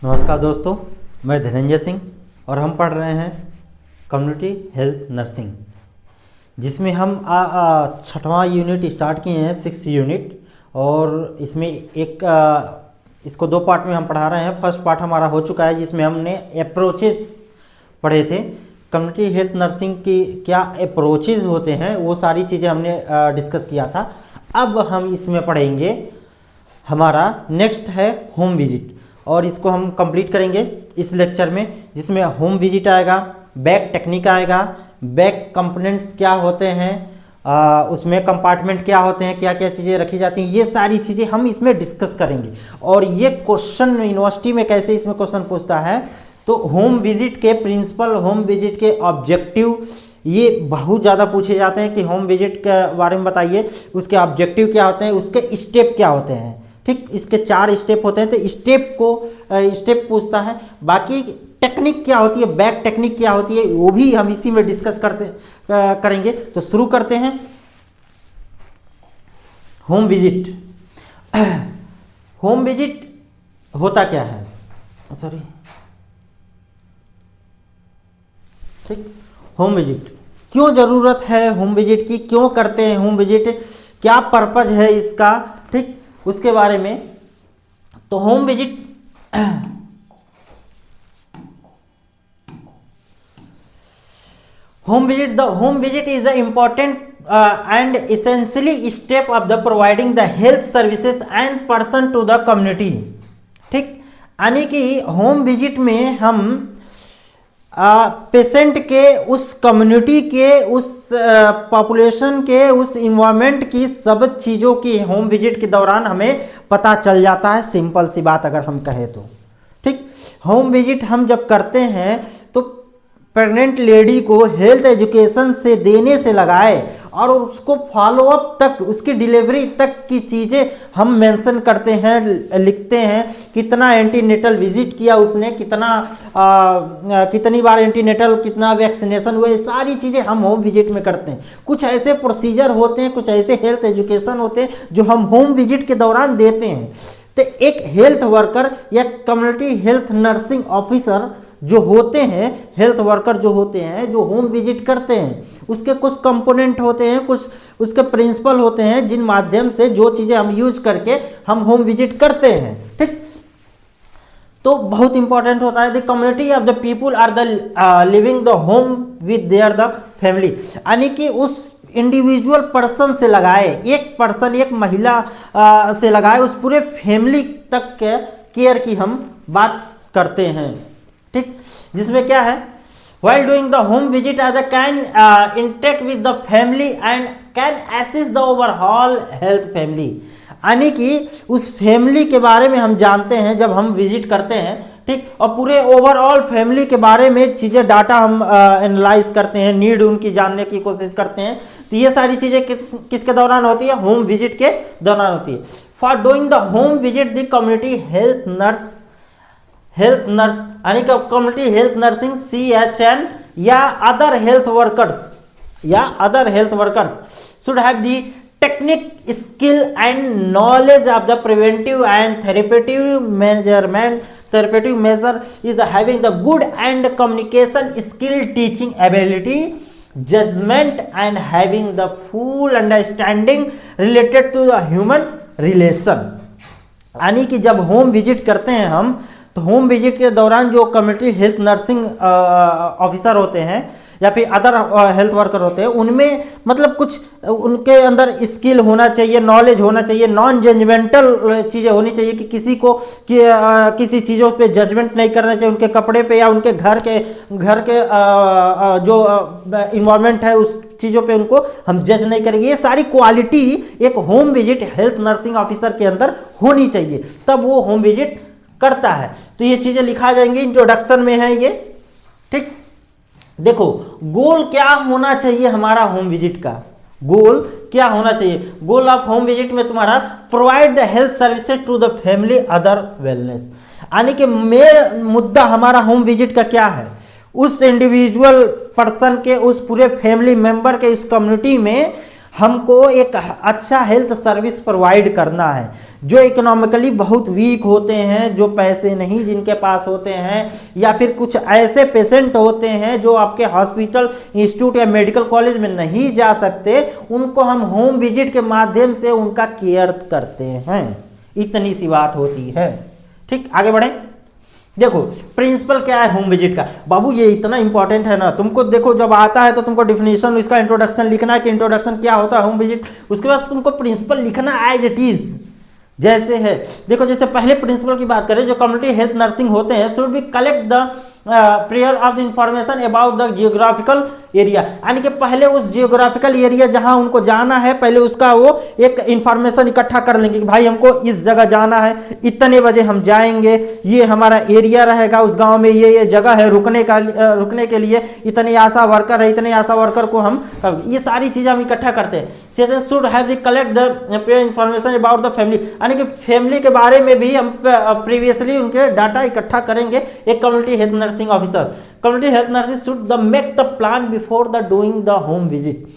नमस्कार दोस्तों, मैं धनंजय सिंह और हम पढ़ रहे हैं कम्युनिटी हेल्थ नर्सिंग, जिसमें हम छठवां यूनिट स्टार्ट किए हैं, 6 यूनिट। और इसमें इसको 2 पार्ट में हम पढ़ा रहे हैं। फर्स्ट पार्ट हमारा हो चुका है, जिसमें हमने अप्रोचेस पढ़े थे। कम्युनिटी हेल्थ नर्सिंग की क्या अप्रोचेस होते हैं, वो सारी चीज़ें हमने डिस्कस किया था। अब हम इसमें पढ़ेंगे, हमारा नेक्स्ट है होम विजिट, और इसको हम कंप्लीट करेंगे इस लेक्चर में, जिसमें होम विजिट आएगा, बैग टेक्निक आएगा, बैग कंपोनेंट्स क्या होते हैं, उसमें कंपार्टमेंट क्या होते हैं, क्या क्या चीज़ें रखी जाती हैं, ये सारी चीज़ें हम इसमें डिस्कस करेंगे। और ये क्वेश्चन यूनिवर्सिटी में कैसे इसमें क्वेश्चन पूछता है, तो होम विजिट के प्रिंसिपल, होम विजिट के ऑब्जेक्टिव, ये बहुत ज़्यादा पूछे जाते हैं कि होम विजिट के बारे में बताइए, उसके ऑब्जेक्टिव क्या होते हैं, उसके स्टेप क्या होते हैं। ठीक, इसके 4 स्टेप होते हैं, तो स्टेप पूछता है। बाकी टेक्निक क्या होती है, बैक टेक्निक क्या होती है, वो भी हम इसी में डिस्कस करेंगे। तो शुरू करते हैं। होम विजिट होम विजिट होता क्या है, सॉरी, ठीक। होम विजिट क्यों ज़रूरत है, होम विजिट की क्यों करते हैं, होम विजिट क्या पर्पज है इसका, ठीक, उसके बारे में। तो home visit home visit is the important and essentially step of the providing the health services and person to the community. ठीक, यानी कि होम विजिट में हम पेशेंट के, उस कम्युनिटी के, उस पॉपुलेशन के, उस इन्वायरमेंट की सब चीज़ों की होम विजिट के दौरान हमें पता चल जाता है। सिंपल सी बात अगर हम कहें तो, ठीक। होम विजिट हम जब करते हैं तो प्रेग्नेंट लेडी को हेल्थ एजुकेशन से देने से लगाए और उसको फॉलोअप तक, उसकी डिलीवरी तक की चीज़ें हम मेंशन करते हैं, लिखते हैं। कितना एंटीनेटल विजिट किया उसने, कितनी बार एंटीनेटल, कितना वैक्सीनेशन हुए, सारी चीज़ें हम होम विजिट में करते हैं। कुछ ऐसे प्रोसीजर होते हैं, कुछ ऐसे हेल्थ एजुकेशन होते हैं जो हम होम विजिट के दौरान देते हैं। तो एक हेल्थ वर्कर या कम्युनिटी हेल्थ नर्सिंग ऑफिसर जो होते हैं, हेल्थ वर्कर जो होते हैं, जो होम विजिट करते हैं, उसके कुछ कंपोनेंट होते हैं, कुछ उसके प्रिंसिपल होते हैं, जिन माध्यम से जो चीज़ें हम यूज करके हम होम विजिट करते हैं। ठीक, तो बहुत इंपॉर्टेंट होता है। The community of the people are the living the home with their the family, यानी कि उस इंडिविजुअल पर्सन से लगाए, एक पर्सन, एक महिला से लगाए, उस पूरे फैमिली तक के केयर की हम बात करते हैं। ठीक, जिसमें क्या है, while doing the home visit as a can interact with the family and can assist the overall health family, यानी कि उस फैमिली के बारे में हम जानते हैं जब हम विजिट करते हैं। ठीक, और पूरे ओवरऑल फैमिली के बारे में चीज़ें, डाटा हम एनालाइज करते हैं, नीड उनकी जानने की कोशिश करते हैं। तो ये सारी चीज़ें किसके दौरान होती है, होम विजिट के दौरान होती है। For doing the home visit the community health nurse यानी कि कम्युनिटी हेल्थ नर्सिंग CHN या other health workers should have the technique, skill and knowledge of the preventive and therapeutic measure is having the good and communication skill, teaching ability, judgement and having the full understanding related to the human relation. यानी कि जब home visit करते हैं हम, तो home visit के दौरान जो कम्युनिटी हेल्थ नर्सिंग ऑफिसर होते हैं या फिर अदर हेल्थ वर्कर होते हैं, उनमें मतलब कुछ उनके अंदर स्किल होना चाहिए, नॉलेज होना चाहिए, नॉन जजमेंटल चीज़ें होनी चाहिए कि किसी को किसी चीज़ों पे जजमेंट नहीं करना चाहिए, उनके कपड़े पे या उनके घर के जो इन्वायरमेंट है उस चीज़ों पे उनको हम जज नहीं करेंगे। ये सारी क्वालिटी एक home visit health nursing officer के अंदर होनी चाहिए, तब वो होम विजिट करता है। तो ये चीजें लिखा जाएंगी, इंट्रोडक्शन में है ये। ठीक, देखो गोल क्या होना चाहिए हमारा होम विजिट का, गोल क्या होना चाहिए। गोल ऑफ होम विजिट में तुम्हारा provide the health services to the family other wellness, यानी कि मेन मुद्दा हमारा होम विजिट का क्या है, उस इंडिविजुअल पर्सन के, उस पूरे फैमिली मेंबर के, इस कम्युनिटी में हमको एक अच्छा हेल्थ सर्विस प्रोवाइड करना है। जो इकोनॉमिकली बहुत वीक होते हैं, जो पैसे नहीं जिनके पास होते हैं, या फिर कुछ ऐसे पेशेंट होते हैं जो आपके हॉस्पिटल, इंस्टीट्यूट या मेडिकल कॉलेज में नहीं जा सकते, उनको हम होम विजिट के माध्यम से उनका केयर करते हैं। इतनी सी बात होती है। ठीक, आगे बढ़े। देखो प्रिंसिपल क्या है होम विजिट का। बाबू ये इतना इंपॉर्टेंट है ना, तुमको देखो जब आता है तो तुमको डिफिनेशन, इसका इंट्रोडक्शन लिखना है कि इंट्रोडक्शन क्या होता है होम विजिट। उसके बाद तुमको प्रिंसिपल लिखना एज इट इज जैसे है। देखो जैसे पहले प्रिंसिपल की बात करें, जो कम्युनिटी हेल्थ नर्सिंग होते हैं should B collect the prayer of the information about the geographical area, यानी कि पहले उस जियोग्राफिकल एरिया जहां उनको जाना है, पहले उसका वो एक इंफॉर्मेशन इकट्ठा कर लेंगे कि भाई हमको इस जगह जाना है, इतने बजे हम जाएंगे, ये हमारा एरिया रहेगा, उस गांव में ये जगह है रुकने के लिए, इतने आशा वर्कर है, इतने आशा वर्कर को हम, ये सारी चीजें हम इकट्ठा करते हैं। Should have collect the information about the family, यानी कि फैमिली के बारे में भी हम प्रीवियसली उनके डाटा इकट्ठा करेंगे। एक community health nursing officer, community health nursing should the make the plan before the doing the home visit.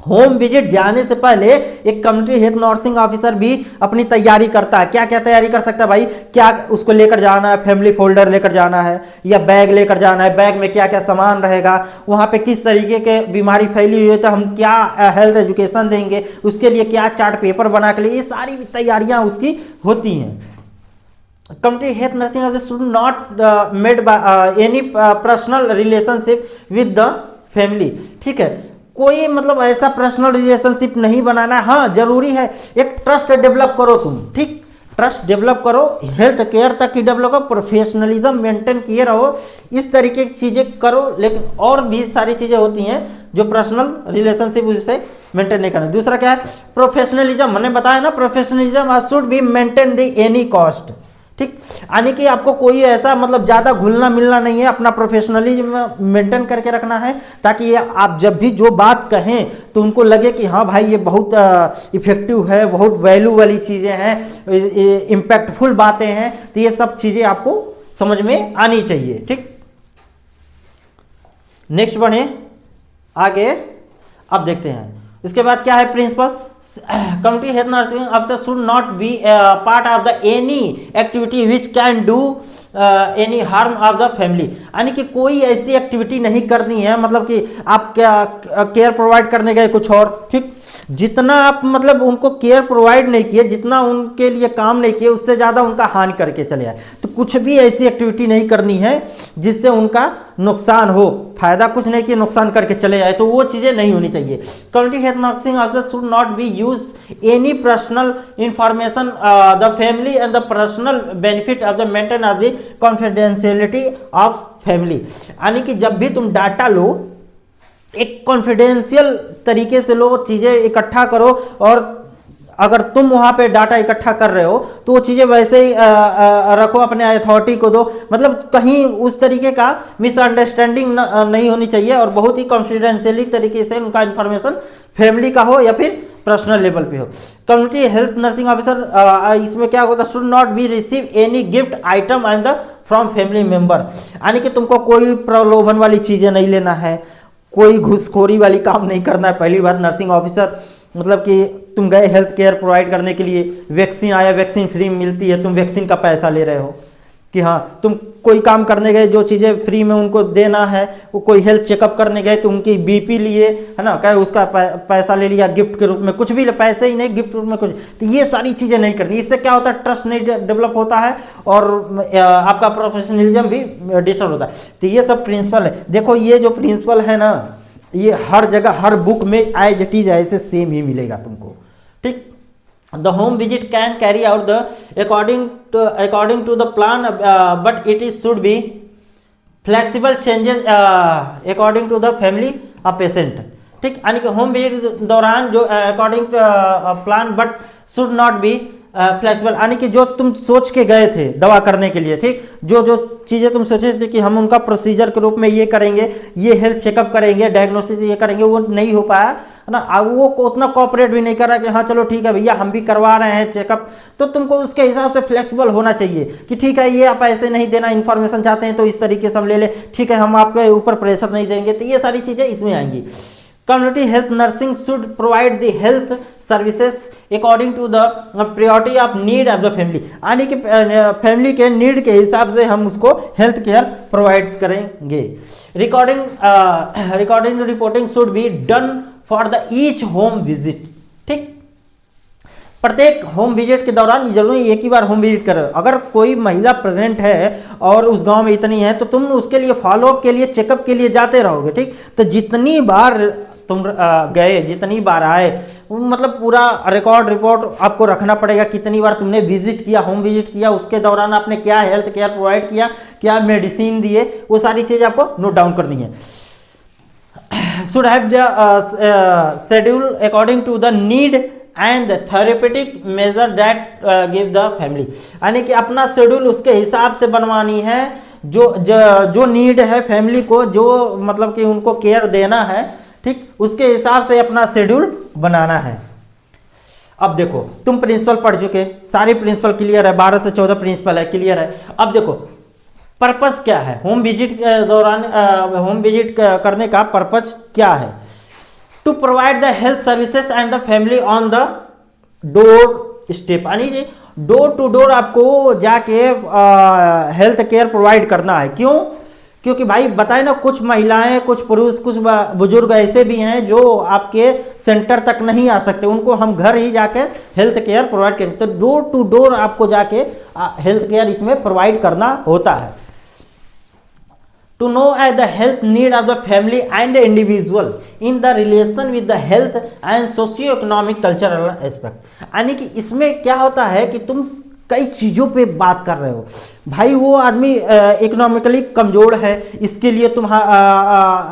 Home visit जाने से पहले एक कम्युनिटी हेल्थ नर्सिंग ऑफिसर भी अपनी तैयारी करता है। क्या क्या तैयारी कर सकता है भाई, क्या उसको लेकर जाना है, फैमिली फोल्डर लेकर जाना है या बैग लेकर जाना है, बैग में क्या क्या सामान रहेगा, वहां पे किस तरीके के बीमारी फैली हुई है तो हम क्या हेल्थ एजुकेशन देंगे, उसके लिए क्या चार्ट पेपर बना के लिए, ये सारी तैयारियां उसकी होती हैं। Community health nursing officer should not made by any personal relationship with the family. ठीक है, कोई मतलब ऐसा पर्सनल रिलेशनशिप नहीं बनाना। हाँ जरूरी है एक ट्रस्ट डेवलप करो तुम, ठीक, ट्रस्ट डेवलप करो, हेल्थ केयर तक की डेवलप करो, प्रोफेशनलिज्म मेंटेन किए रहो, इस तरीके की चीजें करो। लेकिन और भी सारी चीजें होती हैं जो पर्सनल रिलेशनशिप उससे मेंटेन नहीं करना। दूसरा क्या है, प्रोफेशनलिज्म, मैंने बताया ना, professionalism should be maintain the any cost. ठीक, यानी कि आपको कोई ऐसा मतलब ज्यादा घुलना मिलना नहीं है, अपना प्रोफेशनलिज्म मेंटेन करके रखना है, ताकि ये आप जब भी जो बात कहें तो उनको लगे कि हाँ भाई ये बहुत इफेक्टिव है, बहुत वैल्यू वाली चीजें हैं, इम्पैक्टफुल बातें हैं, तो ये सब चीजें आपको समझ में आनी चाहिए। ठीक, नेक्स्ट बढ़े आगे, अब देखते हैं इसके बाद क्या है principle. Community health nursing officer should not be part of the any activity which can do any harm of the family, यानी कि कोई ऐसी एक्टिविटी नहीं करनी है, मतलब कि आप क्या केयर प्रोवाइड करने गए कुछ और, ठीक, जितना आप मतलब उनको केयर प्रोवाइड नहीं किए, जितना उनके लिए काम नहीं किए, उससे ज़्यादा उनका हानि करके चले आए। तो कुछ भी ऐसी एक्टिविटी नहीं करनी है जिससे उनका नुकसान हो, फायदा कुछ नहीं किया नुकसान करके चले आए, तो वो चीज़ें नहीं होनी चाहिए। Community health nursing officer should not B use any personal information the family and the personal benefit of the maintain of the confidentiality of family, यानी कि जब भी तुम डाटा लो एक कॉन्फिडेंशियल तरीके से लो, चीजें इकट्ठा करो, और अगर तुम वहां पे डाटा इकट्ठा कर रहे हो तो वो चीजें वैसे ही रखो, अपने अथॉरिटी को दो, मतलब कहीं उस तरीके का मिसअंडरस्टैंडिंग नहीं होनी चाहिए, और बहुत ही कॉन्फिडेंशियली तरीके से उनका इंफॉर्मेशन फैमिली का हो या फिर पर्सनल लेवल पे हो। कम्युनिटी हेल्थ नर्सिंग ऑफिसर इसमें क्या होता है, should not B receive any gift item and the from family member, यानी कि तुमको कोई प्रलोभन वाली चीजें नहीं लेना है, कोई घुसखोरी वाली काम नहीं करना है। पहली बात, नर्सिंग ऑफिसर मतलब कि तुम गए हेल्थ केयर प्रोवाइड करने के लिए, वैक्सीन आया, वैक्सीन फ्री में मिलती है, तुम वैक्सीन का पैसा ले रहे हो, कि हाँ तुम कोई काम करने गए जो चीज़ें फ्री में उनको देना है, वो कोई हेल्थ चेकअप करने गए तो उनकी बीपी लिए, है ना, क्या उसका पैसा ले लिया गिफ्ट के रूप में, कुछ भी पैसे ही नहीं, गिफ्ट के रूप में कुछ, तो ये सारी चीज़ें नहीं करनी। इससे क्या होता है, ट्रस्ट नहीं डेवलप होता है और आपका प्रोफेशनलिज्म भी डिस्टर्ब होता है। तो ये सब प्रिंसिपल है। देखो ये जो प्रिंसिपल है ना, ये हर जगह हर बुक में एज इट इज ऐसे सेम ही मिलेगा तुमको, ठीक। The home visit can carry out the according to the plan, but it is should be flexible changes according to the family of patient, ठीक। यानी कि होम विजिट दौरान जो according to plan but should not be flexible, यानी कि जो तुम सोच के गए थे दवा करने के लिए, ठीक, जो जो चीज़ें तुम सोचे थे कि हम उनका प्रोसीजर के रूप में ये करेंगे, ये हेल्थ चेकअप करेंगे, डायग्नोसिस ये करेंगे, वो नहीं हो पाया, है ना। अब वो उतना कॉपरेट भी नहीं कर रहा कि हाँ चलो ठीक है भैया हम भी करवा रहे हैं चेकअप, तो तुमको उसके हिसाब से फ्लेक्सिबल होना चाहिए कि ठीक है ये आप ऐसे नहीं देना, इन्फॉर्मेशन चाहते हैं तो इस तरीके से हम ले लें, ठीक है हम आपके ऊपर प्रेशर नहीं देंगे, तो ये सारी चीज़ें इसमें आएंगी। Community health nursing should provide the health services according to the priority of need of the family, यानी कि फैमिली के नीड के हिसाब से हम उसको हेल्थ केयर प्रोवाइड करेंगे। Recording reporting should be done for the each home visit, ठीक। प्रत्येक होम विजिट के दौरान जरूरी एक ही बार होम विजिट करो। अगर कोई महिला प्रेग्नेंट है और उस गांव में इतनी है तो तुम उसके लिए फॉलोअप के लिए, चेकअप के लिए जाते रहोगे, ठीक। तो जितनी बार तुम गए, जितनी बार आए, मतलब पूरा रिपोर्ट आपको रखना पड़ेगा, कितनी बार तुमने विजिट किया, होम विजिट किया, उसके दौरान आपने क्या हेल्थ केयर प्रोवाइड किया, क्या मेडिसिन दिए, वो सारी चीज़ आपको नोट डाउन करनी है। Should have the schedule according to the need and therapeutic measure that give the family, यानी कि अपना शेड्यूल उसके हिसाब से बनवानी है, जो नीड है फैमिली को, जो मतलब कि उनको केयर देना है, ठीक, उसके हिसाब से अपना शेड्यूल बनाना है। अब देखो तुम प्रिंसिपल पढ़ चुके, सारी प्रिंसिपल क्लियर है, 12 से 14 प्रिंसिपल है, क्लियर है। अब देखो पर्पस क्या है होम विजिट के दौरान, होम विजिट करने का पर्पस क्या है? To provide the health services and the family on the door step, यानी कि डोर टू डोर आपको जाके हेल्थ केयर प्रोवाइड करना है। क्यों? क्योंकि भाई बताए ना, कुछ महिलाएं, कुछ पुरुष, कुछ बुजुर्ग ऐसे भी हैं जो आपके सेंटर तक नहीं आ सकते, उनको हम घर ही जाके हेल्थ केयर प्रोवाइड करें। तो डोर टू डोर आपको जाके हेल्थ केयर इसमें प्रोवाइड करना होता है। To know the health need of the family and the individual in the relation with the health and socio-economic cultural aspect, यानी कि इसमें क्या होता है कि तुम कई चीज़ों पे बात कर रहे हो। भाई वो आदमी इकोनॉमिकली कमज़ोर है, इसके लिए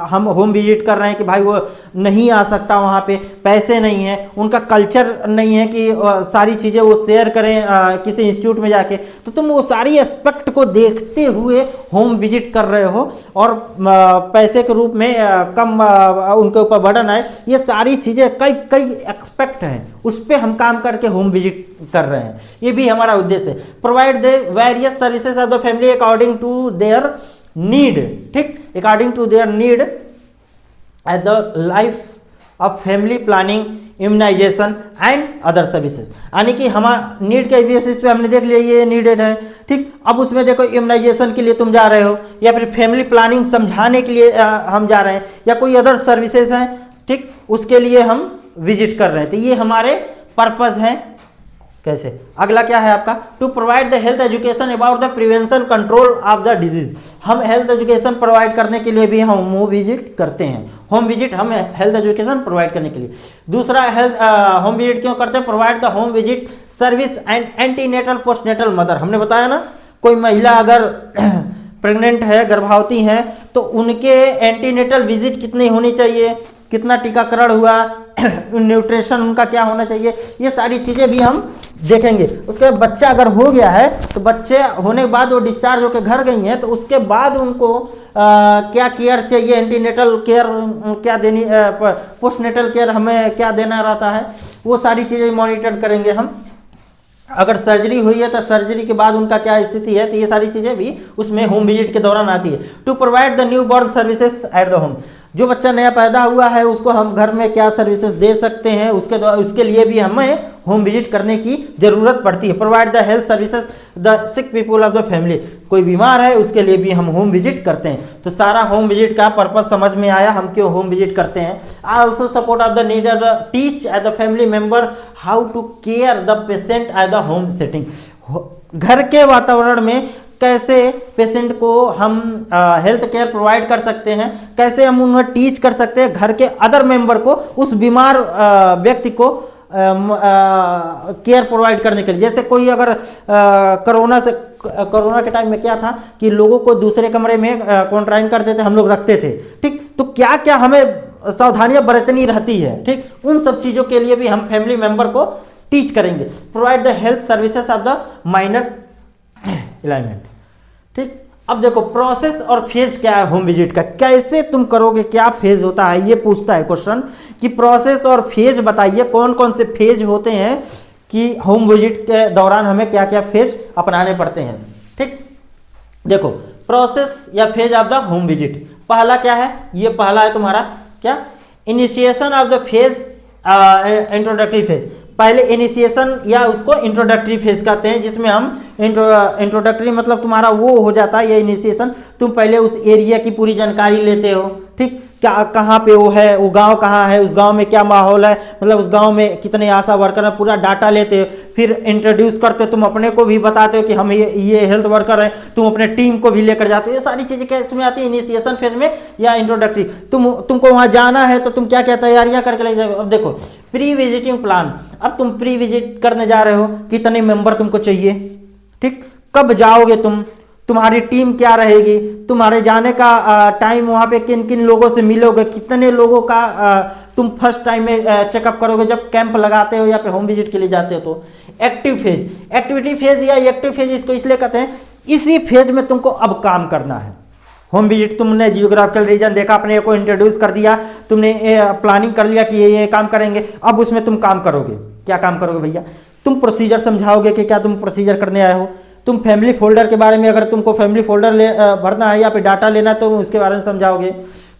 हम होम विजिट कर रहे हैं कि भाई वो नहीं आ सकता, वहाँ पे पैसे नहीं है, उनका कल्चर नहीं है कि सारी चीज़ें वो शेयर करें किसी इंस्टीट्यूट में जाके, तो तुम वो सारी एस्पेक्ट को देखते हुए होम विजिट कर रहे हो और पैसे के रूप में कम उनके ऊपर बर्डन आए, ये सारी चीज़ें कई एक्सपेक्ट हैं, उस पर हम काम करके होम विजिट कर रहे हैं। ये भी हमारा उद्देश्य है। Provide the various services of the family according to their need, ठीक, according to their need at the life of family planning, immunisation and other services, यानी कि हमारा नीड के बेसिस पे हमने देख लिया ये नीडेड है, ठीक। अब उसमें देखो इम्यूनाइजेशन के लिए तुम जा रहे हो, या फिर फैमिली प्लानिंग समझाने के लिए हम जा रहे हैं, या कोई अदर सर्विसेज हैं, ठीक, उसके लिए हम विजिट कर रहे हैं। तो ये हमारे पर्पस हैं। कैसे? अगला क्या है आपका? To provide the health education about the prevention control of the disease, हम हेल्थ एजुकेशन प्रोवाइड करने के लिए भी हम होम विजिट करते हैं। होम विजिट हम हेल्थ एजुकेशन प्रोवाइड करने के लिए। दूसरा हेल्थ होम विजिट क्यों करते हैं? Provide the home visit service and antenatal postnatal mother, हमने बताया ना, कोई महिला अगर प्रेग्नेंट है, गर्भवती है, तो उनके एंटीनेटल विजिट कितनी होनी चाहिए, कितना टीकाकरण हुआ, न्यूट्रिशन उनका क्या होना चाहिए, ये सारी चीज़ें भी हम देखेंगे। उसके बाद बच्चा अगर हो गया है तो बच्चे होने के बाद वो डिस्चार्ज होकर घर गई हैं, तो उसके बाद उनको क्या केयर चाहिए, एंटीनेटल केयर क्या देनी, पोस्टनेटल केयर हमें क्या देना रहता है, वो सारी चीज़ें मॉनिटर करेंगे हम। अगर सर्जरी हुई है तो सर्जरी के बाद उनका क्या स्थिति है, तो ये सारी चीज़ें भी उसमें होम विजिट के दौरान आती है। To provide the newborn services at the home, जो बच्चा नया पैदा हुआ है उसको हम घर में क्या सर्विसेज दे सकते हैं, उसके लिए भी हमें होम विजिट करने की जरूरत पड़ती है। Provide the health services the sick people of the family, कोई बीमार है उसके लिए भी हम होम विजिट करते हैं। तो सारा होम विजिट का पर्पस समझ में आया, हम क्यों होम विजिट करते हैं। I also support of the need of the teach at the family member how to care the patient at the home setting, घर के वातावरण में कैसे पेशेंट को हम हेल्थ केयर प्रोवाइड कर सकते हैं, कैसे हम उन्हें टीच कर सकते हैं, घर के अदर मेंबर को, उस बीमार व्यक्ति को केयर प्रोवाइड करने के लिए। जैसे कोई अगर कोरोना के टाइम में क्या था कि लोगों को दूसरे कमरे में क्वारंटाइन करते थे, हम लोग रखते थे, ठीक, तो क्या क्या हमें सावधानियां बरतनी रहती है, ठीक, उन सब चीज़ों के लिए भी हम फैमिली मेंबर को टीच करेंगे। Provide the health services of the minor alignment, ठीक। अब देखो प्रोसेस और फेज क्या है होम विजिट का, कैसे तुम करोगे, क्या फेज होता है, ये पूछता है क्वेश्चन कि प्रोसेस और फेज बताइए, कौन कौन से फेज होते हैं कि होम विजिट के दौरान हमें क्या क्या फेज अपनाने पड़ते हैं, ठीक। देखो प्रोसेस या phase of the home visit, पहला क्या है, ये पहला है तुम्हारा क्या, initiation of the phase, introductory phase, पहले इनिशिएशन या उसको इंट्रोडक्टरी फेज कहते हैं, जिसमें हम इंट्रोडक्टरी मतलब तुम्हारा वो हो जाता है, ये इनिशिएशन, तुम पहले उस एरिया की पूरी जानकारी लेते हो, ठीक, क्या कहाँ पे वो है, वो गांव कहाँ है, उस गांव में क्या माहौल है, मतलब उस गांव में कितने आशा वर्कर हैं, पूरा डाटा लेते हो, फिर इंट्रोड्यूस करते हो, तुम अपने को भी बताते हो कि हम ये हेल्थ वर्कर हैं, तुम अपने टीम को भी लेकर जाते हो, ये सारी चीज़ें कैसे में आती है, इनिशिएशन फेज में या इंट्रोडक्टरी। तुमको वहाँ जाना है तो तुम क्या क्या तैयारियाँ करके ले जाओ। अब देखो प्री विजिटिंग प्लान, अब तुम प्री विजिट करने जा रहे हो, कितने मेंबर तुमको चाहिए, ठीक, कब जाओगे तुम, तुम्हारी टीम क्या रहेगी, तुम्हारे जाने का टाइम, वहाँ पे किन किन लोगों से मिलोगे, कितने लोगों का तुम फर्स्ट टाइम में चेकअप करोगे जब कैंप लगाते हो या फिर होम विजिट के लिए जाते हो। तो एक्टिव फेज, एक्टिविटी फेज या एक्टिव फेज इसको इसलिए कहते हैं, इसी फेज में तुमको अब काम करना है। होम विजिट तुमने जियोग्राफिकल रीजन देखा, अपने को इंट्रोड्यूस कर दिया, तुमने प्लानिंग कर लिया कि ये काम करेंगे, अब उसमें तुम काम करोगे। क्या काम करोगे भैया, तुम प्रोसीजर समझाओगे कि क्या तुम प्रोसीजर करने आए हो, तुम फैमिली फोल्डर के बारे में, अगर तुमको फैमिली फोल्डर भरना है या फिर डाटा लेना है तो उसके बारे में समझाओगे,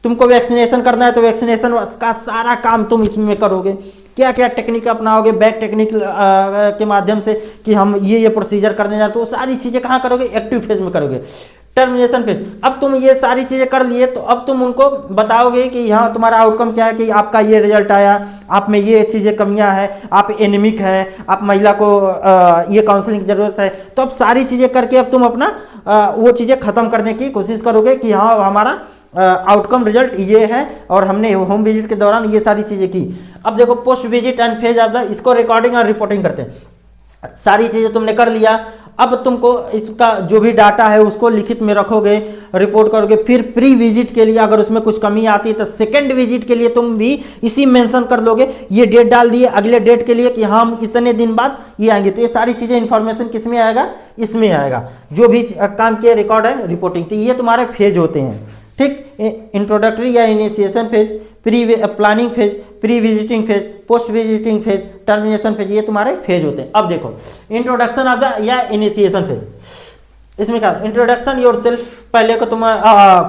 तुमको वैक्सीनेशन करना है तो वैक्सीनेशन का सारा काम तुम इसमें करोगे, क्या क्या टेक्निक अपनाओगे, बैक टेक्निक के माध्यम से कि हम ये प्रोसीजर करने जा रहे, तो वो सारी चीज़ें कहाँ करोगे, एक्टिव फेज में करोगे। टर्मिनेशन फेज, अब तुम ये सारी चीज़ें कर लिए तो अब तुम उनको बताओगे कि यहाँ तुम्हारा आउटकम क्या है, कि आपका ये रिजल्ट आया, आप में ये चीज़ें कमियां हैं, आप एनीमिक हैं, आप महिला को ये काउंसलिंग की ज़रूरत है। तो अब सारी चीज़ें करके अब तुम अपना वो चीज़ें ख़त्म करने की कोशिश करोगे कि हाँ हमारा आउटकम रिजल्ट ये है और हमने होम विजिट के दौरान ये सारी चीज़ें की। अब देखो post visit and phase of the, इसको रिकॉर्डिंग और रिपोर्टिंग करते हैं। सारी चीज़ें तुमने कर लिया, अब तुमको इसका जो भी डाटा है उसको लिखित में रखोगे, रिपोर्ट करोगे। फिर प्री विजिट के लिए अगर उसमें कुछ कमी आती है तो सेकंड विजिट के लिए तुम भी इसी मेंशन कर लोगे, ये डेट डाल दिए अगले डेट के लिए कि हम इतने दिन बाद ये आएंगे। तो ये सारी चीज़ें इंफॉर्मेशन किस में आएगा, इसमें आएगा, जो भी काम किए रिकॉर्ड एंड रिपोर्टिंग। तो ये तुम्हारे फेज होते हैं, ठीक, इंट्रोडक्टरी या initiation phase, pre planning phase, pre visiting phase, post visiting phase, termination phase, ये तुम्हारे फेज होते हैं। अब देखो इंट्रोडक्शन ऑफ द या इनिशिएशन फेज, इसमें क्या, इंट्रोडक्शन योरसेल्फ, पहले को तुम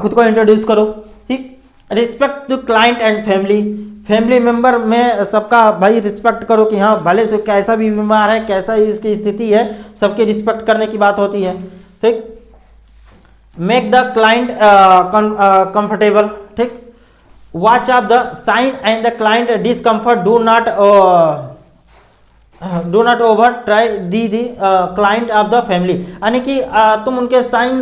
खुद को इंट्रोड्यूस करो, ठीक, respect to client and family, family member में सबका भाई रिस्पेक्ट करो कि हाँ भले से कैसा भी बीमार है, कैसा इसकी स्थिति है, सबकी रिस्पेक्ट करने की बात होती है, ठीक। मेक द क्लाइंट कंफर्टेबल, ठीक, watch of the sign and the client discomfort, do not over try the client of the family, यानी कि तुम उनके sign